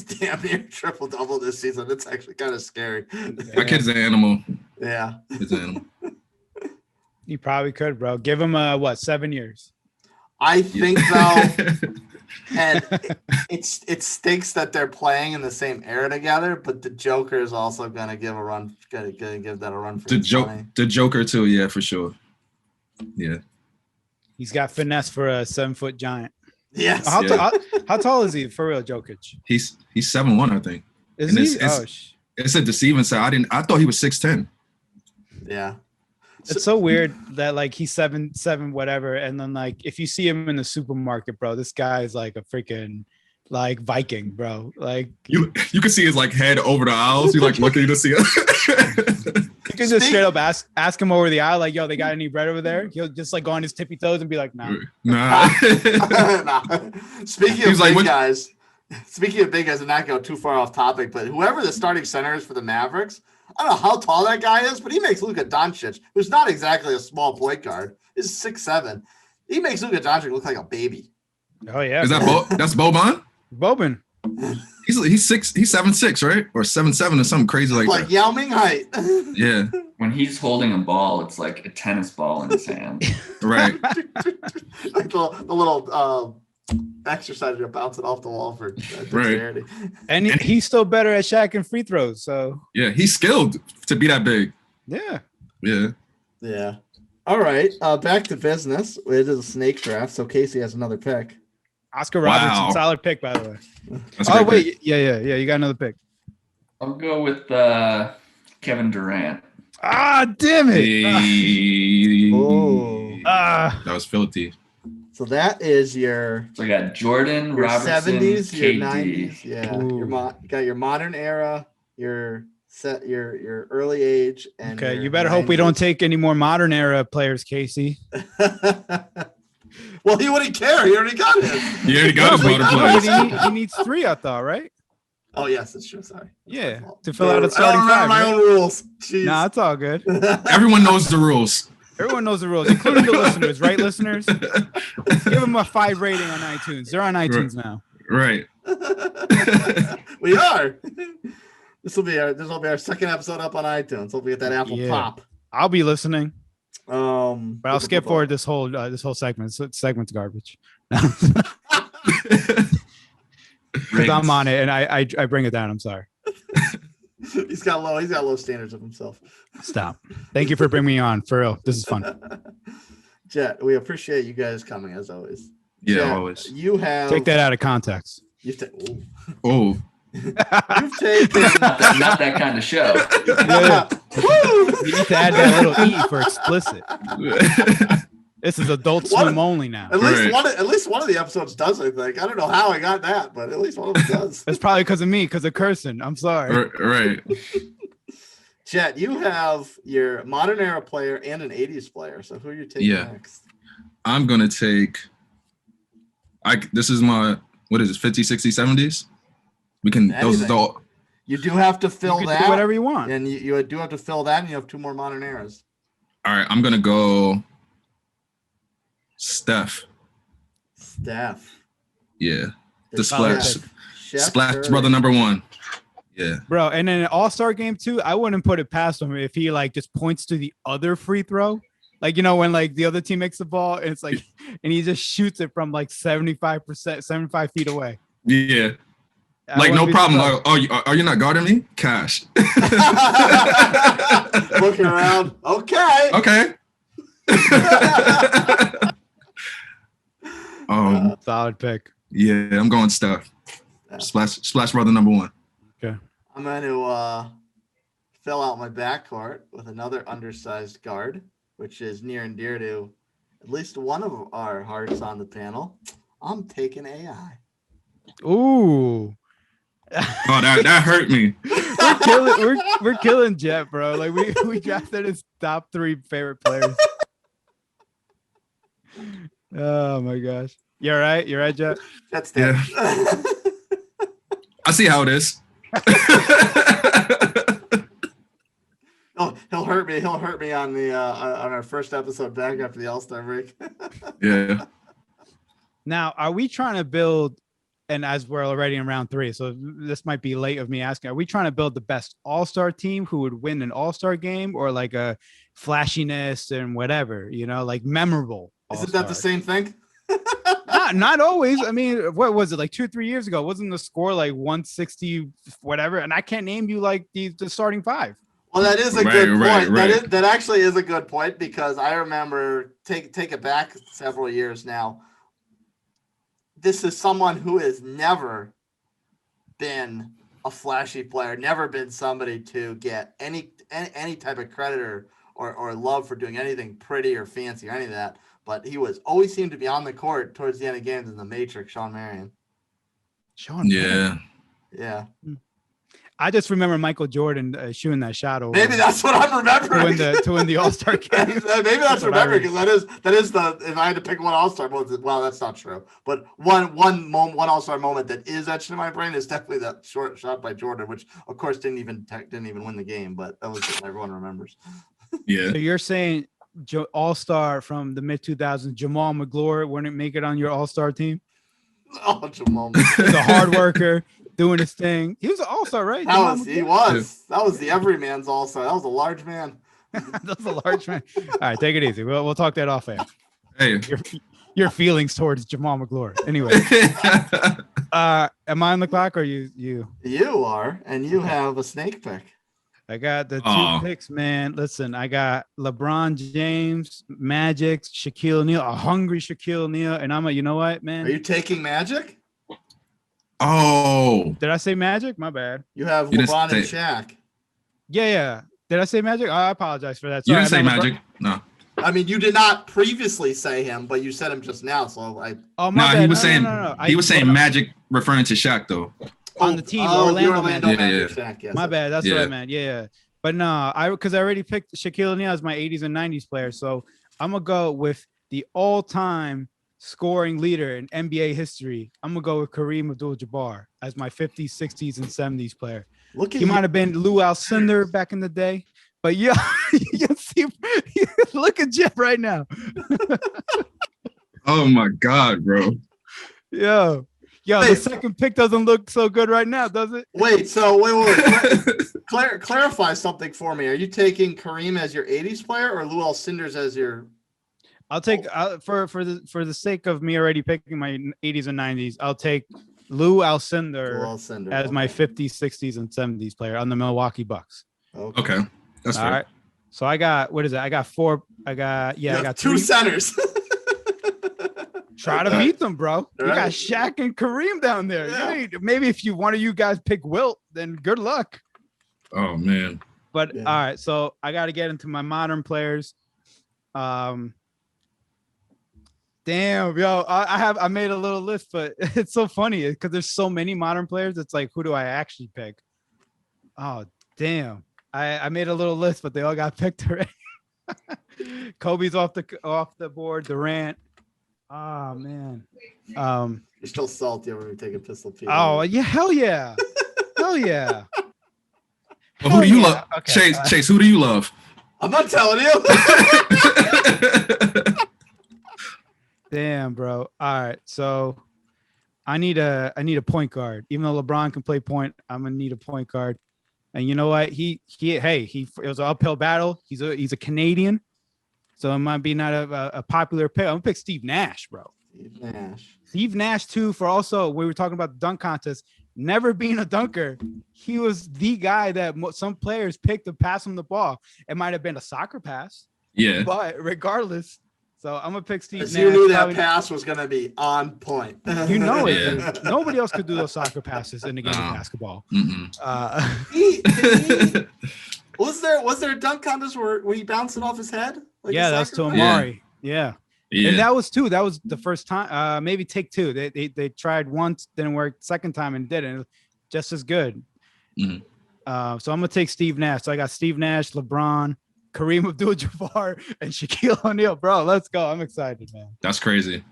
damn near triple double this season. It's actually kind of scary. That kid's an animal. Yeah. He's an animal. You probably could, bro. Give him 7 years. I think though, and it stinks that they're playing in the same era together, but the Joker is also gonna give a run. Gonna give that a run for his money. The Joker too, yeah, for sure. Yeah. He's got finesse for a 7-foot giant. Yes. How tall is he for real, Jokic? He's 7'1", I think. Is And he? it's- It's a deceiving side. I thought he was 6'10". Yeah. It's so weird that like he's 7'7", whatever, and then like if you see him in the supermarket, bro, this guy is like a freaking like Viking, bro. Like You can see his like head over the aisles. You like looking to see it. you can just straight up ask him over the aisle, like, yo, they got any bread over there? He'll just like go on his tippy toes and be like, nah. Nah. Nah. Speaking of He's like, big what- guys, and not go too far off topic, but whoever the starting center is for the Mavericks, I don't know how tall that guy is, but he makes Luka Doncic, who's not exactly a small point guard, is 6'7". He makes Luka Doncic look like a baby. Oh yeah. Is that that's Boban? Boban? He's 7'6", right? Or 7'7" or something crazy like Like that. Yao Ming height. Yeah. When he's holding a ball, it's like a tennis ball in his hand. Right. Like the little exercise you're bouncing off the wall for dexterity. And he's still better at Shaq and free throws. So Yeah. He's skilled to be that big. yeah. Yeah. Yeah. All right. Back to business. It is a snake draft, so Casey has another pick. Oscar Wow. Robertson, solid pick, by the way. That's a Oh, great pick. wait. Yeah. You got another pick. I'll go with Kevin Durant. Ah, damn it. Hey. Oh. Ah. That was filthy. So that is your So I got Jordan, your Robertson, 70s, your KD. 90s. Yeah. Ooh. You got your modern era, your early age, and Okay, your you better hope we 90s. don't take any more modern era players, Casey. Well, he wouldn't care. He already got it. You already got his but, water but players. he needs 3, I thought, right? Oh yes, that's true. Sorry. Yeah, to fill out a I starting don't remember 5. my right? own rules. Jeez. Nah, it's all good. Everyone knows the rules. Everyone knows the rules, including the listeners, right, listeners? Give them a 5 rating on iTunes. They're on iTunes now. Right. We are. This will be our second episode up on iTunes. Hope we get that Apple Yeah. Pop. I'll be listening. But I'll skip forward this whole segment. So segment's garbage. Because I'm on it and I bring it down. I'm sorry. He's got low standards of himself. Stop. Thank you for bringing me on. For real. This is fun. Jet, we appreciate you guys coming as always. Yeah, Jet, always. You have Take that out of context. You've Oh. You've taken Not that kind of show. Yeah. You need to add that little E for explicit. This is Adult Swim only now. At least one of the episodes does, I think. I don't know how I got that, but at least one of them does. It's probably because of me, because of cursing. I'm sorry. Right. Jet, you have your modern era player and an 80s player. So who are you taking next? I'm going to take this is my, what is it, 50s, 60s, 70s? We can, those are all. You do have to fill that. Do whatever you want. And you do have to fill that, and you have two more modern eras. All right, I'm going to go Steph. Yeah. The splash brother number one. Yeah. Bro, and in an all-star game too, I wouldn't put it past him if he like just points to the other free throw. Like, you know, when like the other team makes the ball and it's like, and he just shoots it from like 75 feet away. Yeah. Like, no problem. Are you not guarding me? Cash. Looking around. Okay. Solid pick. Yeah, I'm going Steph. Splash brother number one. Okay. I'm going to fill out my backcourt with another undersized guard, which is near and dear to at least one of our hearts on the panel. I'm taking AI. Ooh. Oh, that hurt me. We're killing Jet, bro. Like we drafted his top 3 favorite players. Oh my gosh. You're right, Jet. That's yeah. I see how it is. He'll hurt me. He'll hurt me on the on our first episode back after the All-Star break. Yeah. Now, are we trying to build? And as we're already in round 3, so this might be late of me asking, are we trying to build the best all-star team who would win an all-star game, or like a flashiness and whatever, you know, like memorable? Isn't that the same thing? Not always. I mean, what was it, like 2-3 years ago? Wasn't the score like 160 whatever? And I can't name you like the starting 5. Well, that is a good point. Right. That actually is a good point, because I remember take it back several years now. This is someone who has never been a flashy player, never been somebody to get any type of credit or love for doing anything pretty or fancy or any of that. But he always seemed to be on the court towards the end of games in the Matrix, Sean Marion. Yeah. I just remember Michael Jordan shooting that shot over. Maybe that's what I'm remembering. To win the All-Star game. Maybe that's remembering, because that is the, if I had to pick one All-Star moment, well, that's not true. But one All-Star moment that is etched in my brain is definitely that short shot by Jordan, which of course didn't even win the game, but that was what everyone remembers. Yeah. So you're saying All-Star from the mid-2000s, Jamal McGlure wouldn't make it on your All-Star team? Oh, Jamal. He's a hard worker. Doing his thing. He was an all-star, right? He was. That was the everyman's all-star. That was a large man. That's a large man. All right, take it easy. We'll talk that off air. Hey. Your feelings towards Jamal McGlure. Anyway. Am I on the clock or you? You are, and you have a snake pick. I got the 2 picks, man. Listen, I got LeBron James, Magic, Shaquille O'Neal, a hungry Shaquille O'Neal, and you know what, man? Are you taking Magic? Oh, did I say Magic? My bad. You have LeBron and Shaq. Yeah. Did I say Magic? I apologize for that. Sorry, you didn't say Magic. No. I mean, you did not previously say him, but you said him just now. So bad. He was saying he was saying Magic, referring to Shaq though. On the team, Orlando Magic. Yeah. Shaq, yes. My bad. That's what I meant. Yeah. But no, because I already picked Shaquille O'Neal as my 80s and 90s player. So I'm gonna go with the all-time scoring leader in NBA history. I'm gonna go with Kareem Abdul-Jabbar as my 50s, 60s, and 70s player. He might have been Lou Alcindor back in the day, but yeah, you see, look at Jeff right now. Oh my God, bro. Yo, Yo, Wait. the second pick doesn't look so good right now, does it? Wait. Clarify something for me. Are you taking Kareem as your 80s player or Lou Alcindor as your? I'll take for the sake of me already picking my 80s and 90s. I'll take Lou Alcindor as my 50s, 60s, and 70s player on the Milwaukee Bucks. Okay. That's All fair. right. So I got I got four. I got two centers. Try to beat them, bro. You Right. got Shaq and Kareem down there. Yeah. Maybe if one of you guys pick Wilt, then good luck. Oh man. But Yeah. all right, so I got to get into my modern players. Damn, yo, I made a little list, but it's so funny because there's so many modern players. It's like, who do I actually pick? Oh, damn. I made a little list, but they all got picked already. Kobe's off the board. Durant. Oh man. You're still salty when we take a pistol Pete. Oh yeah, hell yeah. Hell yeah. Well, who do you love? Okay. Chase, who do you love? I'm not telling you. Damn, bro. All right. So I need a point guard. Even though LeBron can play point, I'm gonna need a point guard. And you know what? It was an uphill battle. He's a Canadian. So it might be not a popular pick. I'm gonna pick Steve Nash, bro. Steve Nash too. For also, we were talking about the dunk contest. Never being a dunker, he was the guy that some players picked to pass him the ball. It might have been a soccer pass, Yeah. but regardless. So I'm gonna pick Steve Nash. You knew that pass was gonna be on point. You know it. Yeah. Nobody else could do those soccer passes in the game of basketball. Was there a dunk contest where he bounced it off his head? Like yeah, that's to pass? Amari. Yeah. Yeah. And that was the first time. Maybe take two. They tried once, didn't work. Second time and didn't. Just as good. Mhm. So I'm gonna take Steve Nash. So I got Steve Nash, LeBron, Kareem Abdul-Jabbar, and Shaquille O'Neal. Bro, let's go. I'm excited, man. That's crazy.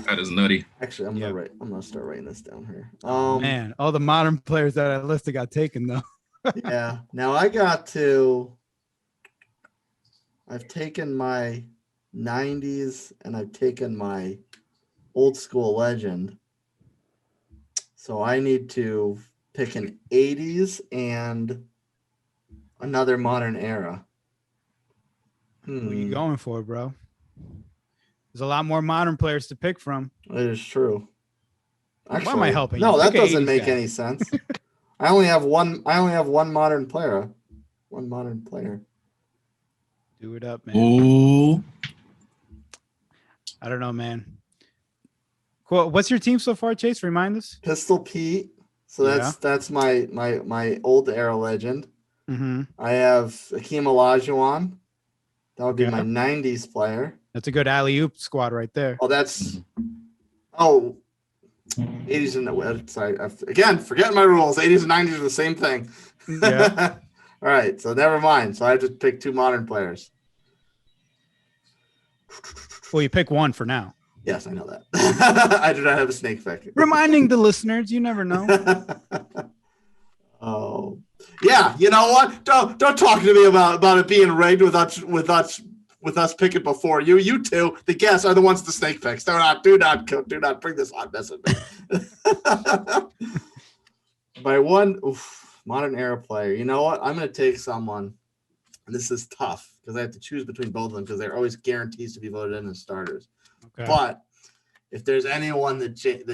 That is nutty. Actually, I'm gonna start writing this down here. Man, all the modern players that I listed got taken though. Yeah. Now I've taken my 90s and I've taken my old school legend. So I need to pick an 80s and another modern era. Who are you going for, bro? There's a lot more modern players to pick from. It is true. Actually, why am I helping no, you? that Pick a doesn't 80s make guy. any sense. I only have one modern player. One modern player. Do it up, man. Oh, I don't know, man. Cool. What's your team so far, Chase? Remind us. Pistol Pete. So that's my old era legend. Mm-hmm. I have Hakeem Olajuwon. That would be my 90s player. That's a good alley-oop squad right there. Oh, 80s and sorry. Again, forgetting my rules. 80s and 90s are the same thing. Yeah. All right, so never mind. So I have to pick two modern players. Well, you pick one for now. Yes, I know that. I do not have a snake factor. Reminding the listeners, you never know. Oh, yeah. You know what? Don't talk to me about it being rigged with us picking before you. You two, the guests, are the ones the snake picks. Do not bring this hot mess at me. By one modern era player. You know what? I'm going to take someone. And this is tough because I have to choose between both of them because they're always guarantees to be voted in as starters. Okay. But if there's anyone that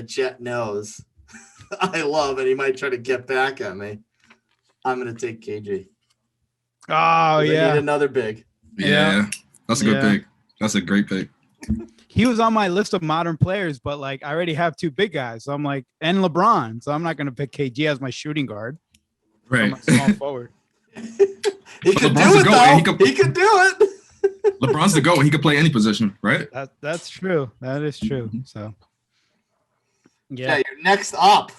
Jet knows I love and he might try to get back at me, I'm going to take KG. Oh, I yeah. need another big. yeah. That's a good pick. That's a great pick. He was on my list of modern players, but like I already have two big guys. So I'm like, and LeBron. So I'm not going to pick KG as my shooting guard. Right. I'm a small forward. He could do LeBron's it, the GOAT, though. and He could do it. LeBron's the GOAT. He could play any position, right? That's true. That is true. So, Yeah, you're next up.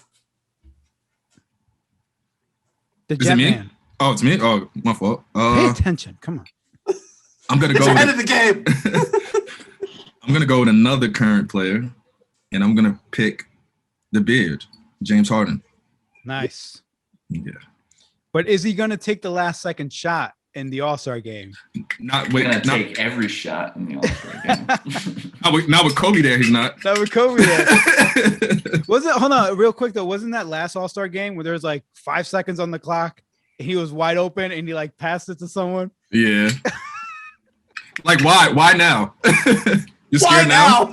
The Is it me? Jetman. Oh, it's me? Oh, my fault. Pay attention. Come on. I'm going to It's go ahead of the game. I'm going to go with another current player, and I'm going to pick the beard, James Harden. Nice. Yeah. But is he going to take the last second shot in the All-Star game? Not He's with gonna not, take every shot in the All-Star game. not with Kobe there. He's not. That would Kobe there. Was it? Hold on, real quick though. Wasn't that last All-Star game where there was like 5 seconds on the clock? And he was wide open and he like passed it to someone. Yeah. Like why? Why now? You scared now?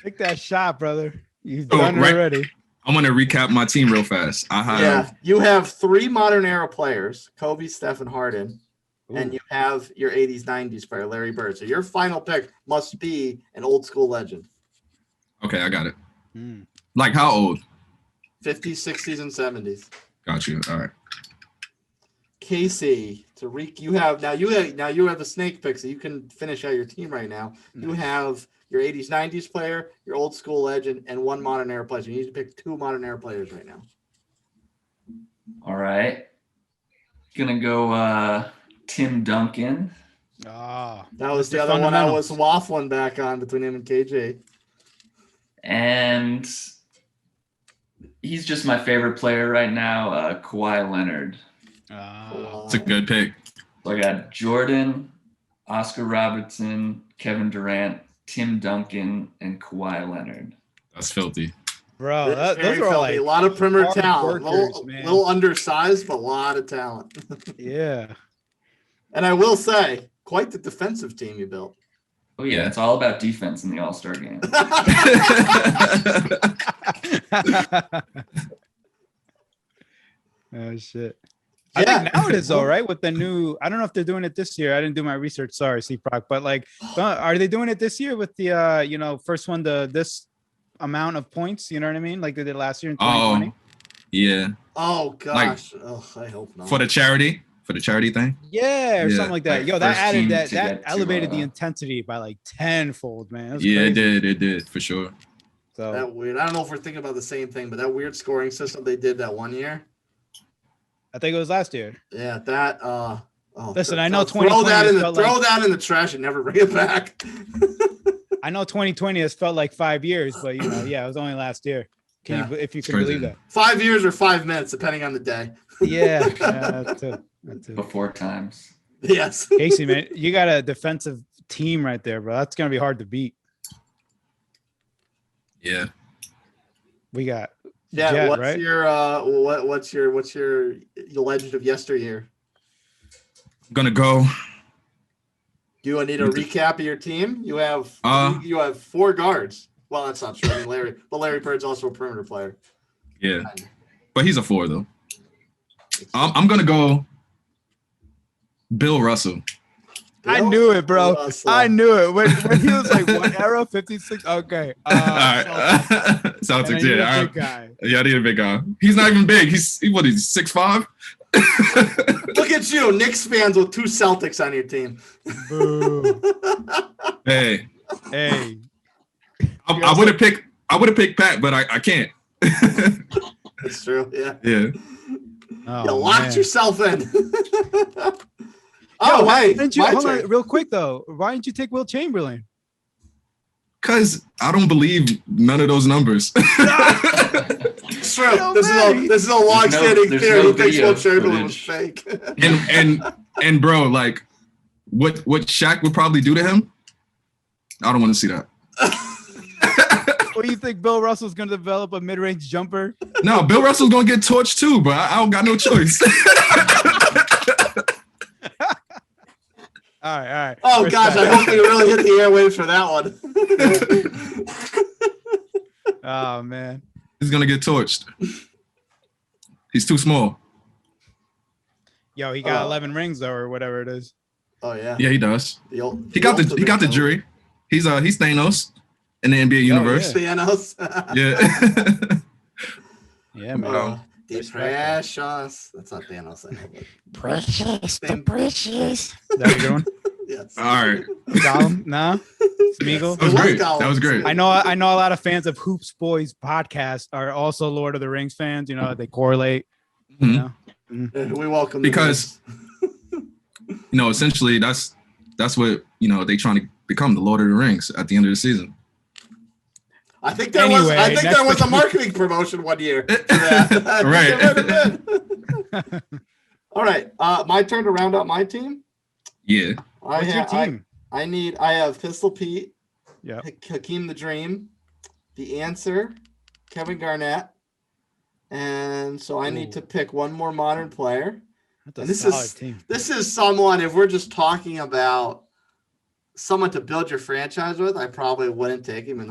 Take that shot, brother. You've Oh, done it right. already. I'm gonna recap my team real fast. I have Yeah, you have 3 modern era players: Kobe, Steph, and Harden, and you have your 80s, 90s player, Larry Bird. So your final pick must be an old school legend. Okay, I got it. Like how old? 50s, 60s, and 70s. Got you. All right. Casey, you have a snake pick, so you can finish out your team right now. You have your 80s, 90s player, your old school legend, and 1 modern era player. So you need to pick 2 modern era players right now. All right. Gonna go Tim Duncan. Ah, That was the the other one I was fundamentals. waffling back on between him and KJ. And he's just my favorite player right now, Kawhi Leonard. It's a good pick. So I got Jordan, Oscar Robertson, Kevin Durant, Tim Duncan, and Kawhi Leonard. That's filthy. bro. It's Those very are all filthy. like a lot of perimeter hard talent. workers, man. Little undersized, but a lot of talent. yeah. And I will say, quite the defensive team you built. Oh yeah, it's all about defense in the All-Star game. Oh shit. Yeah. I think now it is all right with the new. I don't know if they're doing it this year. I didn't do my research. Sorry, CProc. But like, are they doing it this year with the first one this amount of points? You know what I mean? Like they did last year in 2020. Yeah. Oh gosh. I hope not. For the charity thing. Yeah, or Yeah. something like that. Like Yo, that first added team that to that get to, elevated the intensity by like tenfold, man. It was Yeah, crazy. it did for sure. So That weird. I don't know if we're thinking about the same thing, but that weird scoring system they did that one year. I think it was last year. Yeah, that. Listen, I know throw 2020 that in the felt throw like- that in the trash and never bring it back. I know 2020 has felt like 5 years, but it was only last year. Yeah. If you It's can crazy. believe that? 5 years or 5 minutes, depending on the day. Yeah, that too. Before times. Yes. Casey, man, you got a defensive team right there, bro. That's gonna be hard to beat. Yeah. We got Yeah. Jet, what's right? your what's your legend of yesteryear? I'm gonna go. Do you need a recap of your team? You have 4 guards. Well, that's not true. I mean, Larry Bird's also a perimeter player. Yeah. But he's a 4 though. I'm gonna go Bill Russell. I knew it, bro. Russell. I knew it. When he was like, what era? 56? Okay. All right. Celtics, And then you're yeah. a big guy. Yeah, I need a big guy. He's not even big. He's 6'5". Look at you, Knicks fans with 2 Celtics on your team. Boo. Hey, Hey. I would have picked Pat, but I can't. That's true. Yeah. Yeah. Oh, You locked man. yourself in. Yo, Oh, why hey, didn't you, my hold on, turn. real quick though? Why didn't you take Will Chamberlain? Cause I don't believe none of those numbers. It's true. Yo, This man. is a long-standing there's theory. no He thinks video Will Chamberlain was footage. fake. and bro, like what Shaq would probably do to him, I don't want to see that. What do you think Bill Russell's going to develop a mid-range jumper? No, Bill Russell's gonna get torched too, but I don't got no choice. All right. Oh gosh, I hope we really hit the airwaves for that one. Oh man. He's gonna get torched. He's too small. Yo, he got Oh. 11 rings though, or whatever it is. Oh yeah. Yeah, he does. The old- He got the ultimate jury. He's Thanos in the NBA universe. Thanos. Yeah. Yeah, man. Oh. The precious. That's not Thanos. I know, but Precious, the Same. precious. That's a good one. yes. All right. Gollum? Nah. Smeagol? That was It great. Gollum. That was great. I know a lot of fans of Hoops Boys podcast are also Lord of the Rings fans. You know, they correlate. Mhm. You know? Yeah, we welcome the Because- Essentially that's what they trying to become, the Lord of the Rings at the end of the season. I think there was Anyway, there was a next- marketing promotion one year for that. I think Right. it might have been. All right. My turn to round out my team. Yeah. What's your team? I have Pistol Pete. Yeah. Hakeem the Dream. The Answer. Kevin Garnett. And so I need to pick one more modern player. That's a solid team. This is someone, if we're just talking about someone to build your franchise with, I probably wouldn't take him, even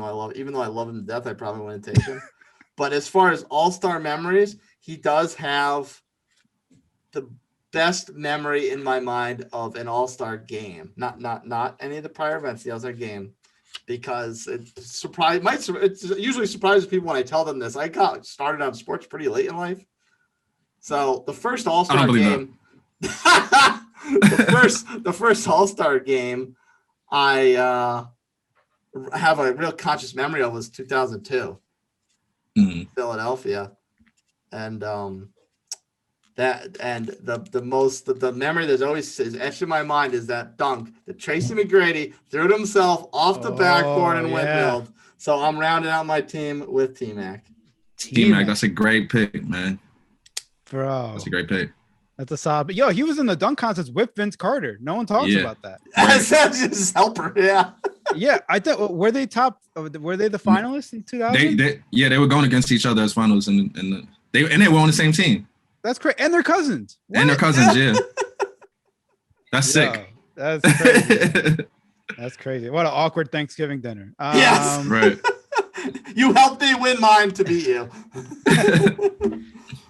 though I love him to death, I probably wouldn't take him. But as far as all-star memories, he does have the best memory in my mind of an all-star game. Not any of the prior events, the all-star game. Because it usually surprises people when I tell them this. I got started on sports pretty late in life. So the first all-star game, the first all-star game I have a real conscious memory of was 2002, Philadelphia. And the memory that's always is etched in my mind is that dunk that Tracy McGrady threw to himself off the backboard and windmilled. So I'm rounding out my team with T-Mac. T-Mac, that's a great pick, man. Bro. That's a great pick. That's a solid. Yo, he was in the dunk contest with Vince Carter. No one talks about that. That's just helper, yeah. Yeah, I thought were they the finalists in 2000? They were going against each other as finalists, and they were on the same team. That's great, and they're cousins. What? And they're cousins, yeah. That's sick. That's crazy. That's crazy. What an awkward Thanksgiving dinner. Yes, right. You helped me win mine to beat you.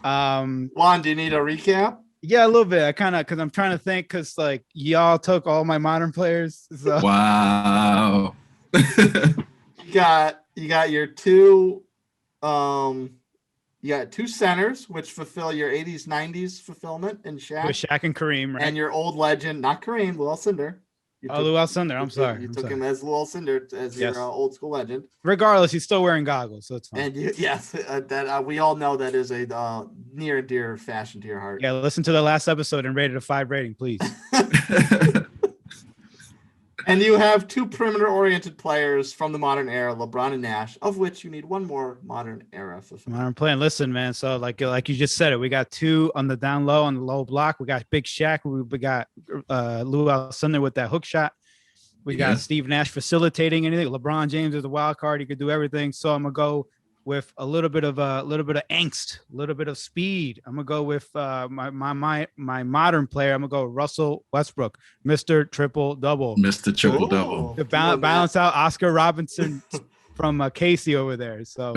Juan, do you need a recap? Yeah, a little bit. I kind of because I'm trying to think because like y'all took all my modern players. So. Wow. You got your two. You got two centers, which fulfill your 80s, 90s fulfillment in Shaq. With Shaq and Kareem, right? And your old legend, not Kareem, Lou Alcindor. Lou Alcindor. I'm sorry. You took him as Lou Alcindor as your old school legend. Regardless, he's still wearing goggles, so it's fine. And that we all know that is a near and dear fashion to your heart. Yeah, listen to the last episode and rate it a 5 rating, please. And you have two perimeter-oriented players from the modern era, LeBron and Nash, of which you need one more modern era. Modern playing. Listen, man. So like you just said it, we got two on the down low on the low block. We got Big Shaq. We got Lou Alcindor with that hook shot. We got Steve Nash facilitating anything. LeBron James is a wild card. He could do everything. So I'm gonna go with a little bit of angst, a little bit of speed. I'm gonna go with my modern player. I'm gonna go Russell Westbrook, Mr. Triple Double. Mr. Triple Double. To balance out Oscar Robertson from Casey over there. So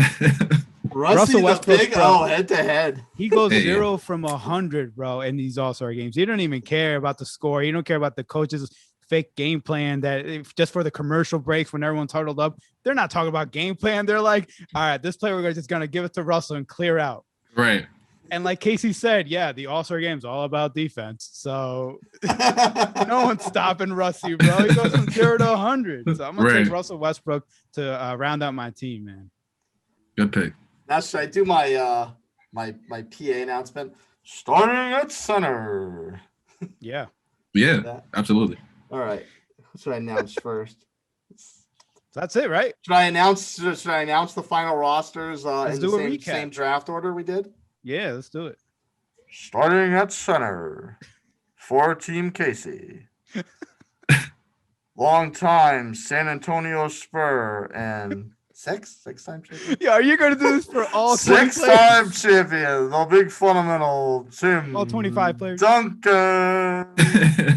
Russell Westbrook, head to head. He goes 0 from 100, bro, in these All-Star games. He don't even care about the score. He don't care about the coaches' fake game plan that just for the commercial breaks when everyone's huddled up. They're not talking about game plan. They're like, all right, this play we're just gonna give it to Russell and clear out. Right. And like Casey said, the All-Star game is all about defense. So no one's stopping Rusty, bro. He goes from 0 to 100. So I'm gonna take Russell Westbrook to round out my team, man. Good pick. Now should I do my my PA announcement? Starting at center. Yeah, absolutely. All right. What should I announce first? That's it, right? Should I announce the final rosters in the same draft order we did? Yeah, let's do it. Starting at center for Team Casey. Long time San Antonio Spur and six-time champion. Yeah, are you going to do this for all 6-time champion, the big fundamental Tim. All 25 players. Duncan.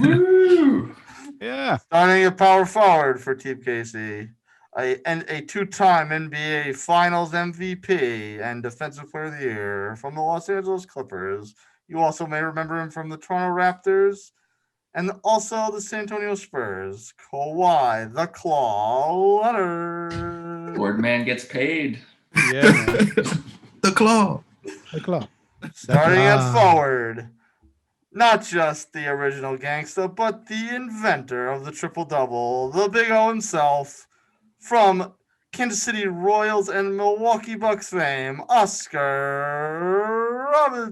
Woo! Yeah. Starting at power forward for Team Casey. A two-time NBA Finals MVP and Defensive Player of the Year from the Los Angeles Clippers. You also may remember him from the Toronto Raptors and also the San Antonio Spurs. Kawhi, the Claw Leonard. Boardman gets paid. Yeah. The Claw. Starting at forward. Not just the original gangsta, but the inventor of the triple-double, the Big O himself, from Kansas City Royals and Milwaukee Bucks fame, Oscar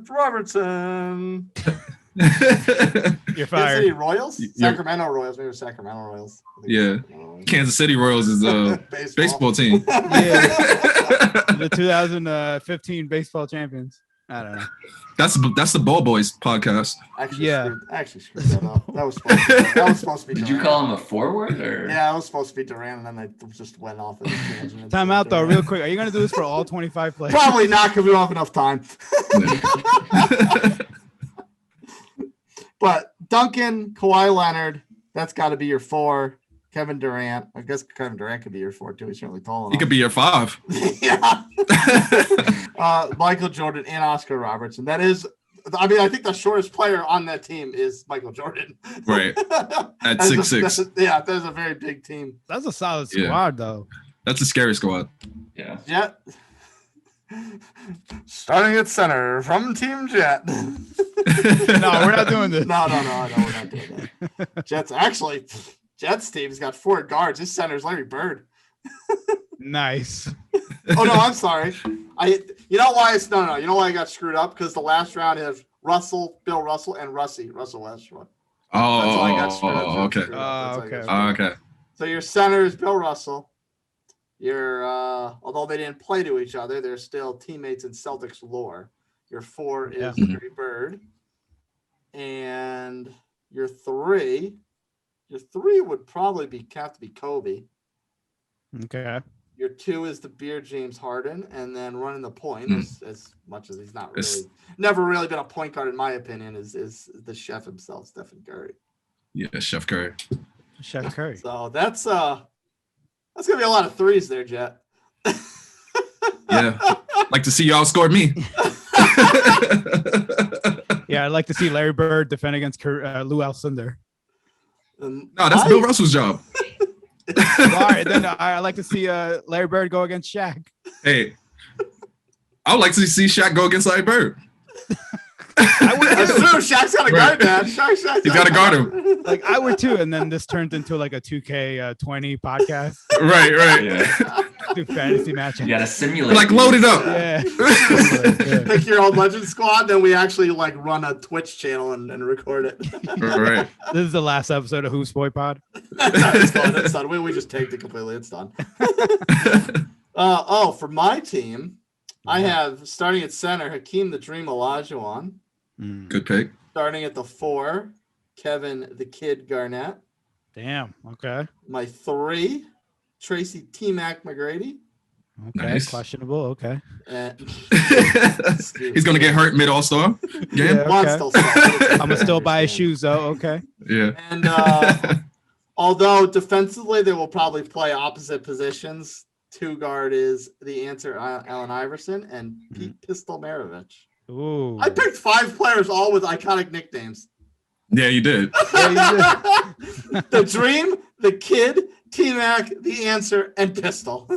Robertson. You're fired. Kansas City Royals? Sacramento Royals. Maybe Sacramento Royals. Yeah. Kansas City Royals is a baseball team. Yeah. The 2015 baseball champions. I don't know. That's the Ball Boys podcast. Actually screwed that up. That was supposed to be Did Durant. you call him a forward or? Yeah, I was supposed to be Durant, and then I just went off. Time out though, real quick. Are you gonna do this for all 25 players? Probably not, because we don't have enough time. But Duncan, Kawhi Leonard, that's got to be your 4. Kevin Durant. I guess Kevin Durant could be your 4 too. He's certainly tall enough. He could be your 5. Yeah. Michael Jordan and Oscar Robertson. That is, I mean, I think the shortest player on that team is Michael Jordan. Right. At 6'6". Yeah, that's a very big team. That's a solid squad though. That's a scary squad. Yeah. Jet. Starting at center from Team Jet. No, we're not doing this. No, we're not doing that. Jets team's got 4 guards. His center's Larry Bird. Nice. Oh no, I'm sorry. You know why I got screwed up? Because the last round has Russell, Bill Russell, and Russell Westbrook. That's why I got screwed up. Okay. So your center is Bill Russell. Your although they didn't play to each other, they're still teammates in Celtics lore. Your 4 is Larry Bird, and your 3 would probably have to be Kobe. Okay. Your 2 is the beard James Harden, and then running the point as much as he's never really been a point guard in my opinion is the chef himself, Stephen Curry. Yeah, Chef Curry. Chef Curry. So that's gonna be a lot of 3s there, Jet. Yeah, like to see you outscore me. Yeah, I'd like to see Larry Bird defend against Lou Alcindor. No, that's Bill Russell's job. All right, then I'd like to see Larry Bird go against Shaq. Hey, I would like to see Shaq go against Larry Bird. That's true. Shaq's got to guard that. He's got to guard him. Like I would too, and then this turned into like a 2K20 podcast. Right. Yeah. Do fantasy matches. You got to simulate. Like load it up. Yeah. Pick your own legend squad, then we actually like run a Twitch channel and record it. Right. This is the last episode of Who's Boy Pod. It's done. We just tagged it completely. It's done. For my team, I have starting at center Hakeem the Dream Olajuwon. Good pick. Starting at the 4, Kevin the Kid Garnett. Damn. Okay. My 3, Tracy T-Mac McGrady. Okay. Nice. Questionable. Okay. He's gonna get hurt mid All-Star game. Yeah, okay. I'm gonna still buy his shoes though. Okay. Yeah. And although defensively they will probably play opposite positions, 2 guard is the answer. Allen Iverson and Pete Pistol Maravich. Ooh. I picked 5 players all with iconic nicknames. Yeah, you did. The Dream, the Kid, T-Mac, the Answer, and Pistol.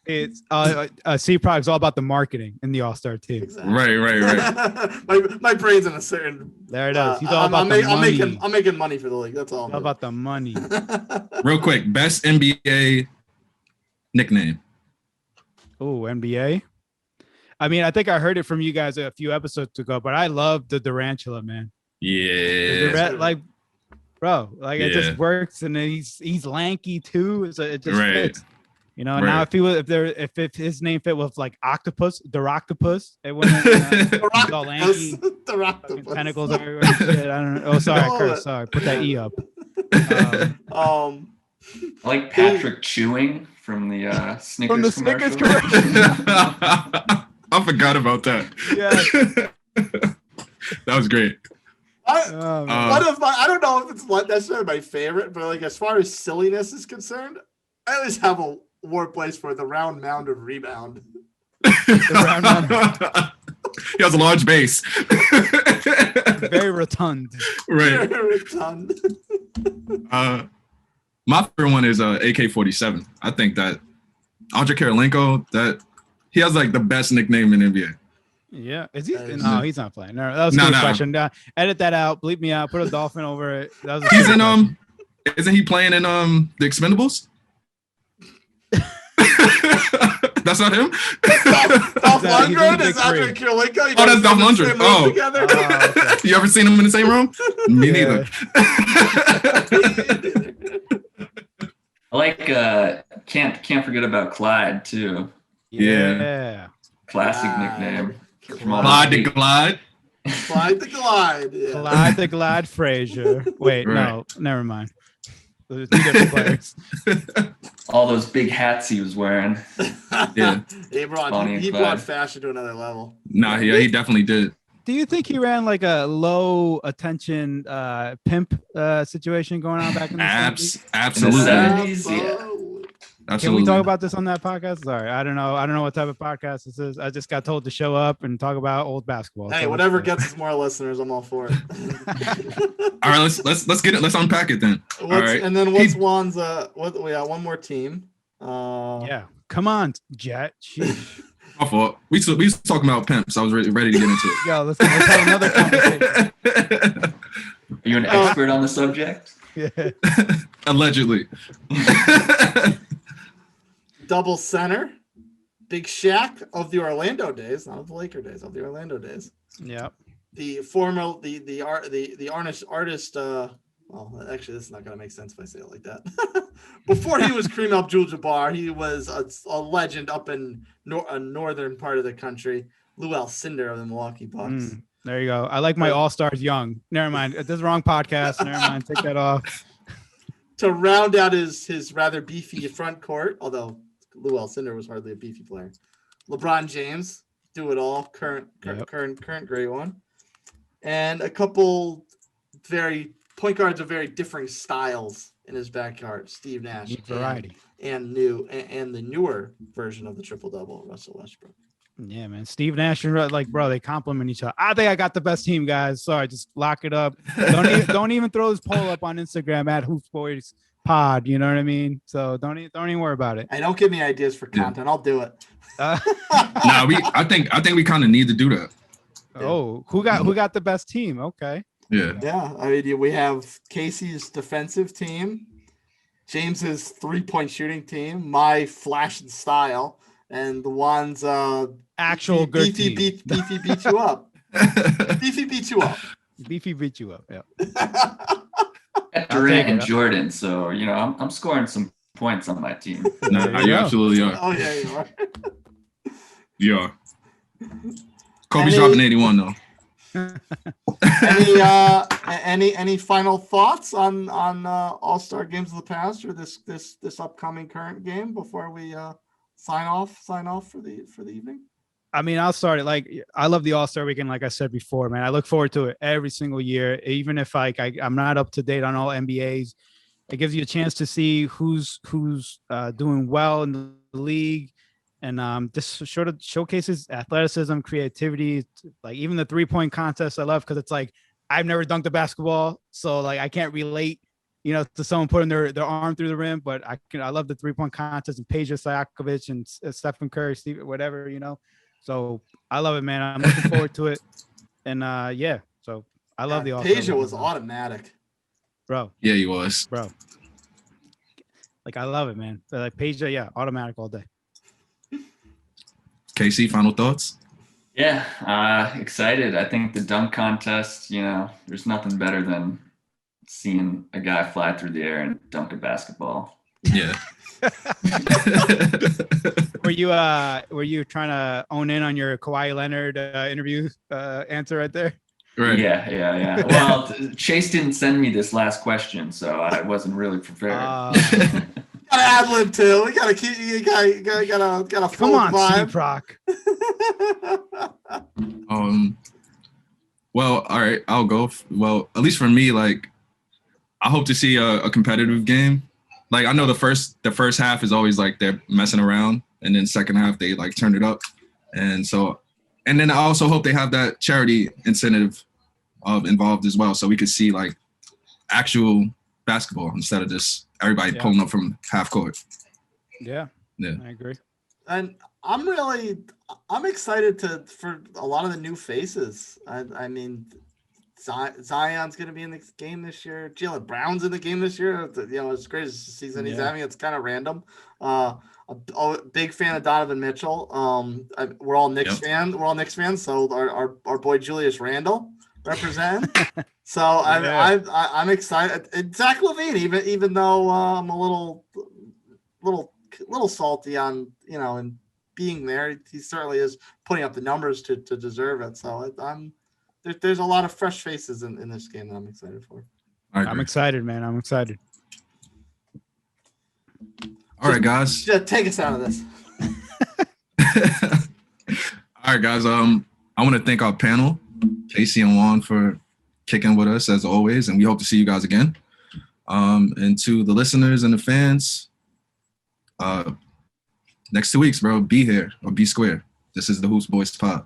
It's CProc is all about the marketing in the All-Star team. Exactly. Right. my brain's in a certain. There it is. He's all about the money. I'm making money for the league. That's all. All about the money. Real quick, best NBA nickname. Oh, NBA. I mean, I think I heard it from you guys a few episodes ago, but I love the Durantula, man. Yeah. It just works, and then he's lanky too. So it just fits. You know, Right. now if his name fit with like Octopus, Duroctopus, it wouldn't. He's all lanky, tentacles everywhere. And shit. I don't know. Oh, sorry, Chris. Sorry, put that E up. I like Patrick Chewing from the Snickers From the commercial. Snickers commercial. I forgot about that. Yeah. That was great. One of my, I don't know if it's necessarily my favorite, but like as far as silliness is concerned, I always have a war place for the round mound of rebound. He has a large base. Very rotund. Right. Very rotund. My favorite one is AK-47. I think that Andre Kirilenko, that he has like the best nickname in NBA. Yeah, is he? No, he's not playing. No, that was a good question. Edit that out. Bleep me out. Put a dolphin over it. That was He's in Isn't he playing in the Expendables? That's not him. Dolph Lundgren is Andre Kirilenko. Oh, that's Dolph Lundgren. Oh, okay. You ever seen him in the same room? Me neither. I like can't forget about Clyde too. Yeah. Classic Glide. nickname. Glide the glide. Clyde the Glide. Yeah. Clyde the Glide Frazier. Wait, Right. no, never mind. Those are two different players. All those big hats he was wearing. Yeah. he Bonnie and brought Clyde. fashion to another level. Nah, yeah, he definitely did. Do you think he ran like a low attention pimp situation going on back in the 70s? Absolutely. In the 70s, yeah. Absolutely. Can Absolutely. we talk about this on that podcast? Sorry, I don't know what type of podcast this is. I just got told to show up and talk about old basketball. Hey, So whatever let's go. gets us more listeners, I'm all for it. All right, let's get it. Let's unpack it then. All right. And then what's Juan's? We got one more team. Yeah, come on, Jet. Sheesh. My fault. We was talking about pimps. I was ready to get into it. Yo, let's have another conversation. Are you an expert on the subject? Yeah. Allegedly. Double center, Big Shaq of the Orlando days, not of the Laker days, of the Orlando days. Yep. The artist. Well, actually, this is not gonna make sense if I say it like that. Before he was Kareem Abdul-Jabbar, he was a legend up in a northern part of the country. Lou Alcindor of the Milwaukee Bucks. There you go. I like my all-stars young. Never mind. This is the wrong podcast. Never mind. Take that off. To round out his rather beefy front court, although Lou Alcindor was hardly a beefy player. LeBron James, do it all, current great one, and a couple point guards of very differing styles in his backyard. Steve Nash, Variety. and the newer version of the triple double, Russell Westbrook. Yeah, man. Steve Nash and like, bro, they compliment each other. I think I got the best team, guys. Sorry, just lock it up. Don't even throw this poll up on Instagram at Hoops Boys Pod. You know what I mean? So don't even worry about it. Hey, don't give me ideas for content. I'll do it. Nah, I think we kind of need to do that. Oh, who got the best team? Okay. Yeah. Yeah, I mean, we have Casey's defensive team, James's 3-point shooting team, my flash and style, and the one's Actual good team. Beefy beat you up. Beefy beat you up. Beefy beat you up. Yeah. At Durant and Jordan, so I'm scoring some points on my team. Nah, you absolutely are. Oh yeah, you are. You are. Kobe's dropping 81 though. Any final thoughts on All-Star games of the past or this upcoming current game before we sign off for the evening? I mean, I'll start it. Like, I love the All-Star weekend. Like I said before, man, I look forward to it every single year. Even if I'm not up to date on all NBAs, it gives you a chance to see who's doing well in the league. And this sort of showcases athleticism, creativity, like even the 3-point contest I love because it's like I've never dunked a basketball, so like I can't relate, to someone putting their arm through the rim, but I love the 3-point contest and Peja Stojakovic and Stephen Curry, Steve, whatever, So I love it, man. I'm looking forward to it, and yeah, so I love the All-Star. Peja was automatic, bro. Yeah, he was, bro. Like I love it, man. Like Peja, yeah, automatic all day. KC, final thoughts? Yeah, excited. I think the dunk contest, there's nothing better than seeing a guy fly through the air and dunk a basketball. Yeah. Were you trying to own in on your Kawhi Leonard interview answer right there? Right. Yeah. Well, Chase didn't send me this last question, so I wasn't really prepared. Gotta ad lib too. We gotta keep. You gotta. Come on, CProc. Well, all right. I'll go. Well, at least for me, like, I hope to see a competitive game. Like, I know the first half is always like they're messing around, and then second half they like turn it up, and then I also hope they have that charity incentive involved as well, so we could see like actual basketball instead of just everybody pulling up from half court. Yeah, I agree. And I'm excited for a lot of the new faces. I mean, Zion's going to be in the game this year. Jaylen Brown's in the game this year. As great as the season he's having, it's kind of random. A big fan of Donovan Mitchell. We're all Knicks fans. We're all Knicks fans. So our boy Julius Randle represent. So I'm excited. And Zach LaVine, even though I'm a little salty on in being there. He certainly is putting up the numbers to deserve it. So there's a lot of fresh faces in this game that I'm excited for. I'm excited, man. I'm excited. All right, guys. Just take us out of this. All right, guys. I want to thank our panel, Casey and Juan, for kicking with us as always, and we hope to see you guys again. And to the listeners and the fans, next 2 weeks, bro, be here or be square. This is the Hoops Boys Pod.